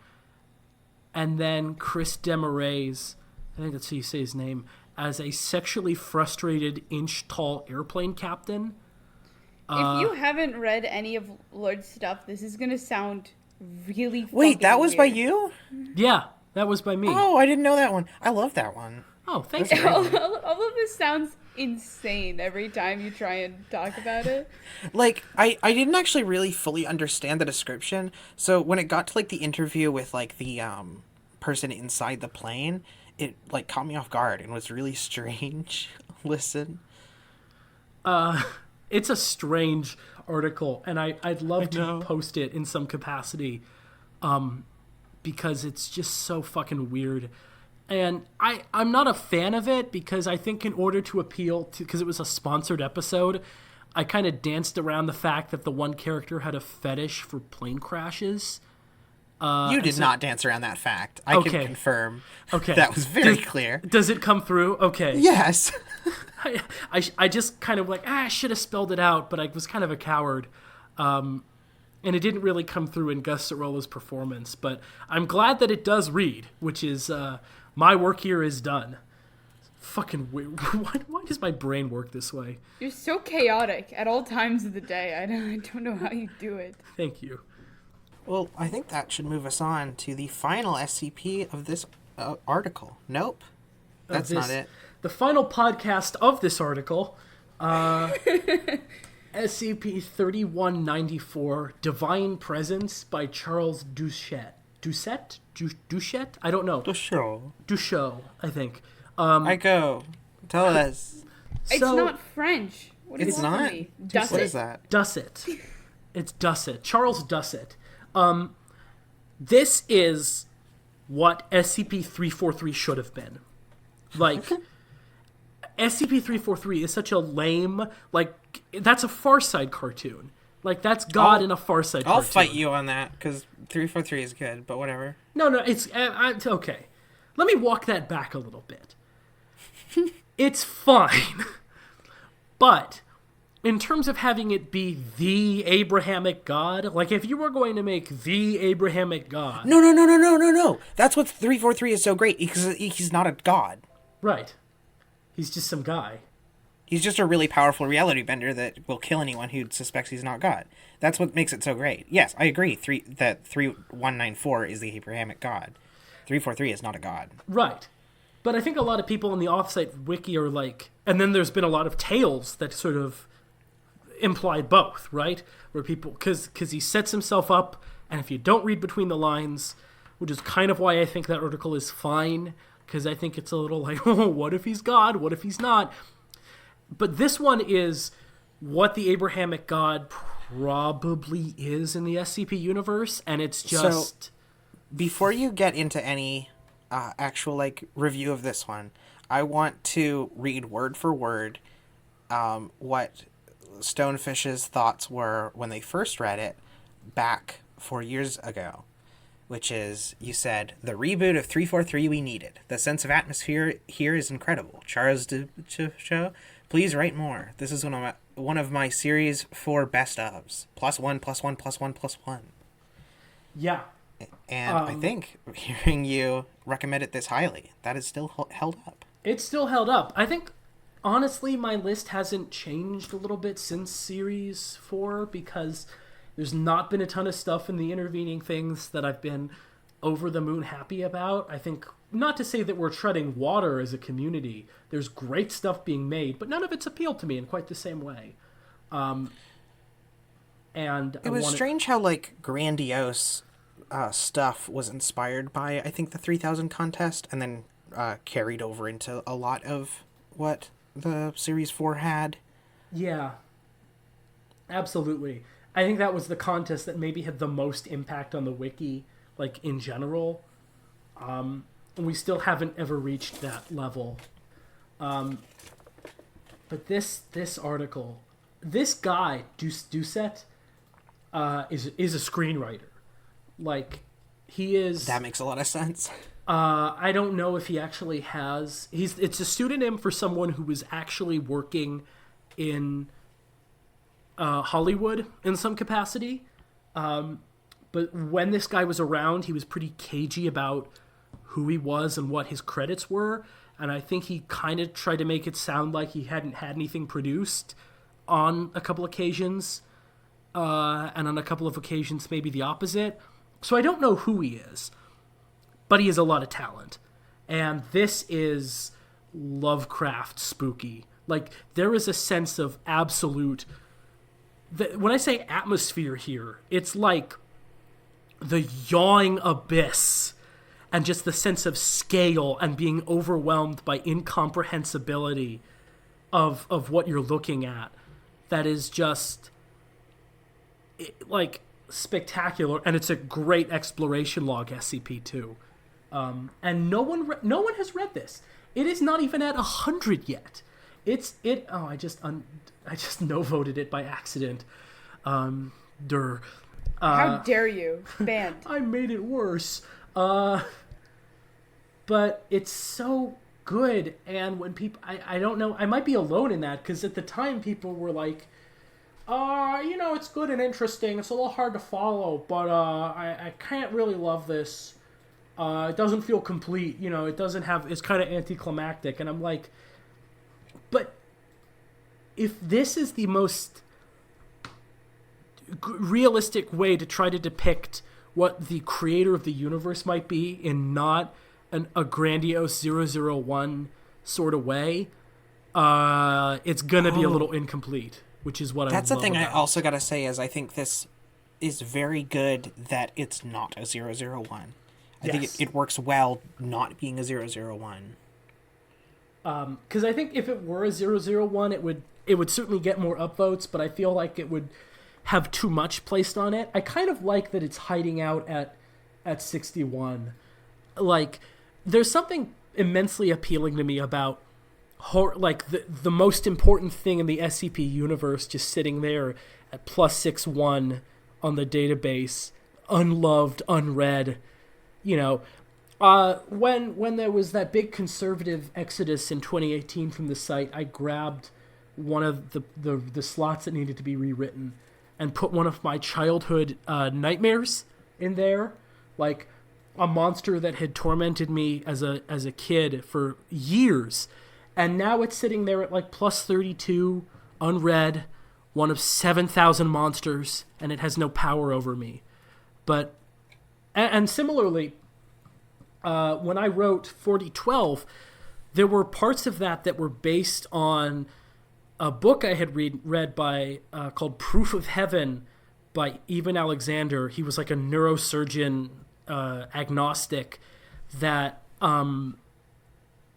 and then Chris Desmarais, I think that's how you say his name, as a sexually frustrated inch-tall airplane captain. If you haven't read any of Lord's stuff, this is going to sound really Wait, that was weird. by you? Yeah, that was by me. Oh, I didn't know that one. I love that one. Oh, thanks. All of this sounds insane every time you try and talk about it. I didn't actually really fully understand the description. So when it got to the interview with the person inside the plane, it caught me off guard and was really strange. Listen. It's a strange article, and I'd love to post it in some capacity, because it's just so fucking weird. And I'm not a fan of it because I think in order to appeal to, because it was a sponsored episode, I kind of danced around the fact that the one character had a fetish for plane crashes. You did not dance around that fact. I can confirm. Okay. That was very clear. Does it come through? Okay. Yes. I just kind of I should have spelled it out, but I was kind of a coward. And it didn't really come through in Gus Sarola's performance. But I'm glad that it does read, which is my work here is done. Fucking weird. Why does my brain work this way? You're so chaotic at all times of the day. I don't know how you do it. Thank you. Well, I think that should move us on to the final SCP of this article. Nope. That's not it. The final podcast of this article, SCP-3194, Divine Presence by CharlesDoucet. Doucet? I don't know. Doucet, I think. I go. Tell us. It's not French. What it's not? Doucet? What is that? Doucet. It's Doucet. CharlesDoucet. This is what SCP-343 should have been. SCP-343 is such a lame, that's a Far Side cartoon. That's God in a Far Side cartoon. I'll fight you on that, because 343 is good, but whatever. No, it's okay. Let me walk that back a little bit. It's fine. But in terms of having it be the Abrahamic God, if you were going to make the Abrahamic God... No. That's what 343 is so great, because he's not a god. Right. He's just some guy. He's just a really powerful reality bender that will kill anyone who suspects he's not God. That's what makes it so great. Yes, I agree that 3194 is the Abrahamic God. 343 is not a god. Right. But I think a lot of people in the offsite wiki are and then there's been a lot of tales that sort of implied both, right? Where people, because he sets himself up, and if you don't read between the lines, which is kind of why I think that article is fine, because I think it's a little what if he's God? What if he's not? But this one is what the Abrahamic God probably is in the SCP universe, and it's just... So, before you get into any actual review of this one, I want to read word for word what Stonefish's thoughts were when they first read it back 4 years ago, which is, you said, the reboot of 343 we needed. The sense of atmosphere here is incredible. CharlesDoucet, please write more. This is one of my series 4 best ofs. +1+1+1+1. Yeah. And I think hearing you recommend it this highly, that is still held up. It's still held up. I think, honestly, my list hasn't changed a little bit since Series 4 because there's not been a ton of stuff in the intervening things that I've been over the moon happy about. I think, not to say that we're treading water as a community, there's great stuff being made, but none of it's appealed to me in quite the same way. And it was strange how grandiose stuff was inspired by, I think, the 3000 contest, and then carried over into a lot of what the Series 4 had. Yeah. Absolutely. I think that was the contest that maybe had the most impact on the wiki, in general. And we still haven't ever reached that level. But this article, this guy, Doucet, is a screenwriter. He is... That makes a lot of sense. I don't know if he actually has... It's a pseudonym for someone who was actually working in Hollywood in some capacity. But when this guy was around, he was pretty cagey about who he was and what his credits were. And I think he kind of tried to make it sound like he hadn't had anything produced on a couple occasions. And on a couple of occasions, maybe the opposite. So I don't know who he is, but he has a lot of talent. And this is Lovecraft spooky. There is a sense of absolute... When I say atmosphere here, it's the yawing abyss and just the sense of scale and being overwhelmed by incomprehensibility of what you're looking at. that is just like spectacular, and it's a great exploration log SCP-2. And no one has read this. It is not even at 100 yet. I just no voted it by accident. How dare you? Banned. I made it worse. But it's so good, and when people, I don't know, I might be alone in that, because at the time people were like, it's good and interesting, it's a little hard to follow, but I can't really love this. It doesn't feel complete, it doesn't have, it's kind of anticlimactic, and I'm like, but if this is the most realistic way to try to depict what the creator of the universe might be in not a grandiose 001 sort of way, it's gonna be a little incomplete, which is what That's I the thing about. I also gotta say is I think this is very good that it's not a 001. I think it works well not being a 001. Because I think if it were a 001, it would certainly get more upvotes, but I feel like it would have too much placed on it. I kind of like that it's hiding out at 61. Like, there's something immensely appealing to me about the most important thing in the SCP universe just sitting there at +61 on the database, unloved, unread. When there was that big conservative exodus in 2018 from the site, I grabbed one of the slots that needed to be rewritten and put one of my childhood nightmares in there, like a monster that had tormented me as a kid for years, and now it's sitting there at like +32, unread, one of 7,000 monsters, and it has no power over me. But and similarly, when I wrote 4012, there were parts of that were based on a book I had read by called Proof of Heaven by Evan Alexander. He was like a neurosurgeon agnostic that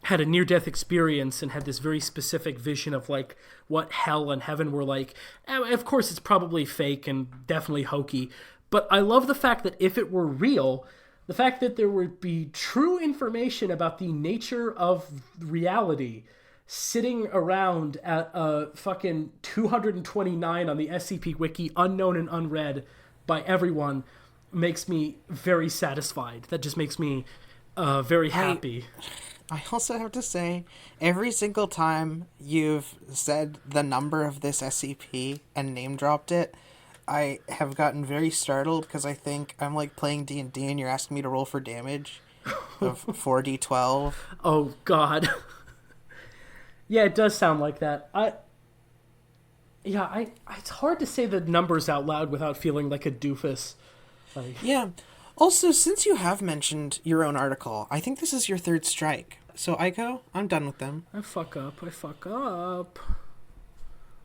had a near-death experience and had this very specific vision of like what hell and heaven were like. And of course, it's probably fake and definitely hokey, but I love the fact that if it were real, the fact that there would be true information about the nature of reality sitting around at fucking 229 on the SCP Wiki, unknown and unread by everyone, makes me very satisfied. That just makes me very happy. I also have to say, every single time you've said the number of this SCP and name dropped it, I have gotten very startled because I think I'm like playing D&D and you're asking me to roll for damage of 4d12. Oh, God. Yeah, it does sound like that. It's hard to say the numbers out loud without feeling like a doofus. Yeah. Also, since you have mentioned your own article, I think this is your third strike. So, Aiko, I'm done with them. I fuck up.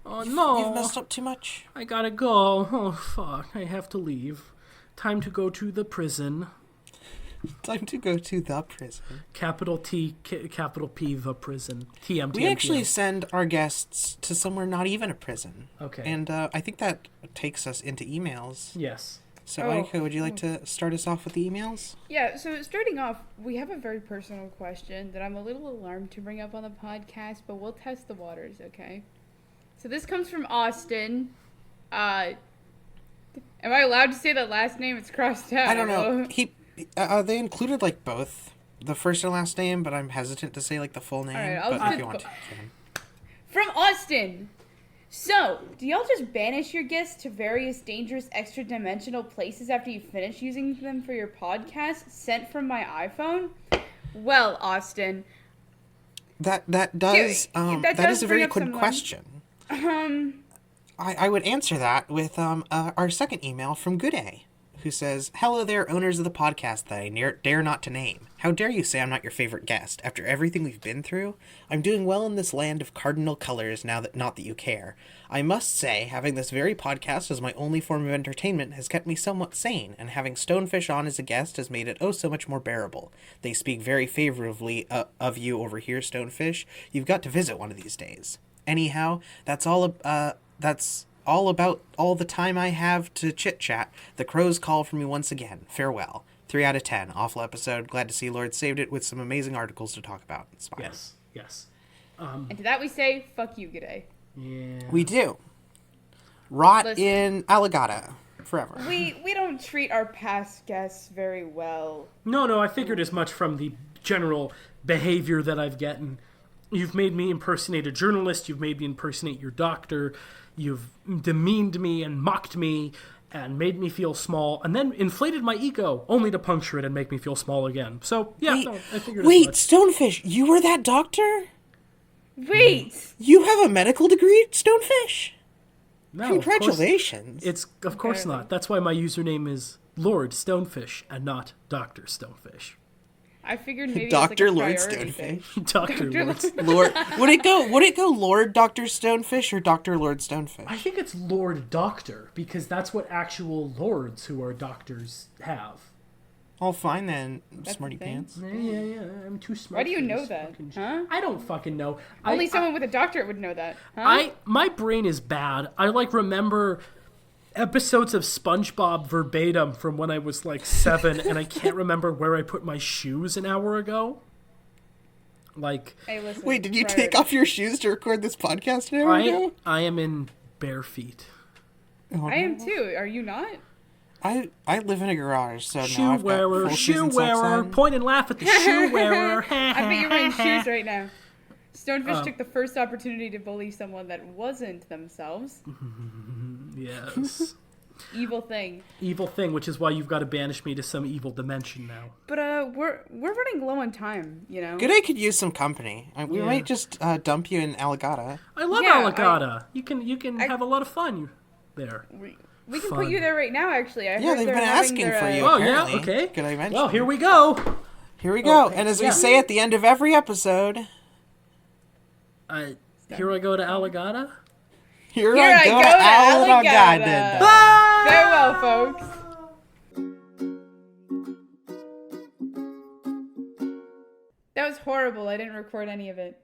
Oh, no. You've messed up too much. I gotta go. Oh, fuck. I have to leave. Time to go to the prison. Time to go to the prison. Capital T, capital P, the prison. TM. We actually send our guests to somewhere not even a prison. Okay. And I think that takes us into emails. Yes. So, Aiko, would you like to start us off with the emails? Yeah, so starting off, we have a very personal question that I'm a little alarmed to bring up on the podcast, but we'll test the waters, okay? So this comes from Austin. Am I allowed to say that last name? It's crossed out. I don't know. They included like both the first and last name, but I'm hesitant to say like the full name. All right, but if you want to, you can. From Austin. So, do y'all just banish your guests to various dangerous extra-dimensional places after you finish using them for your podcast, sent from my iPhone? Well, Austin. That is a very quick question. I would answer that with our second email from Gooday, who says, "Hello there, owners of the podcast that I dare not to name. How dare you say I'm not your favorite guest? After everything we've been through, I'm doing well in this land of cardinal colors now that not that you care. I must say, having this very podcast as my only form of entertainment has kept me somewhat sane, and having Stonefish on as a guest has made it oh so much more bearable. They speak very favorably of you over here, Stonefish. You've got to visit one of these days. Anyhow, that's all that's all about all the time I have to chit-chat. The crows call for me once again. Farewell. 3 out of 10. Awful episode. Glad to see Lord saved it with some amazing articles to talk about. Smile. Yes. And to that we say, fuck you, G'day. Yeah. We do. Rot Listen. in Alligata. Forever. We don't treat our past guests very well. No, I figured as much from the general behavior that I've gotten. You've made me impersonate a journalist. You've made me impersonate your doctor. You've demeaned me and mocked me and made me feel small, and then inflated my ego, only to puncture it and make me feel small again. So, yeah, I figured as much. Stonefish, you were that doctor? Wait! You have a medical degree, Stonefish? No, Congratulations. Of course not. That's why my username is Lord Stonefish and not Dr. Stonefish. I figured maybe Dr. it's like a Lord priority thing. Stonefish. Dr. Lord. Lord, would it go Lord Dr. Stonefish or Dr. Lord Stonefish? I think it's Lord Doctor, because that's what actual lords who are doctors have. Oh, fine then, That's smarty the thing. pants. Yeah, I'm too smart. Why do you for know this that? fucking Huh? I don't fucking know. Only someone with a doctorate would know that. Huh? My brain is bad. I remember episodes of SpongeBob verbatim from when I was 7, and I can't remember where I put my shoes an hour ago. Hey, listen, Wait, did you take off your shoes to record this podcast an hour ago? I am in bare feet. Oh, I am too. Are you not? I live in a garage, so Shoe now I've got wearer, full shoe season socks wearer, on. point and laugh at the shoe wearer. I bet you're wearing shoes right now. Stonefish took the first opportunity to bully someone that wasn't themselves. Yes. Evil thing. Evil thing, which is why you've got to banish me to some evil dimension now. But we're running low on time, you know. Good, I could use some company. We Yeah. might just dump you in Alligata. I love Yeah, Alligata. You can have a lot of fun there. We can Fun. put you there right now, actually. I Yeah, heard they've they're been having asking their, for you. Oh, yeah? Apparently. Okay. Could I mention? Well, here we go. Here we go. Okay. And as we Yeah. say at the end of every episode, Here I go to Alligata. here Here I go to Alligata. Alligata. Farewell, folks. That was horrible. I didn't record any of it.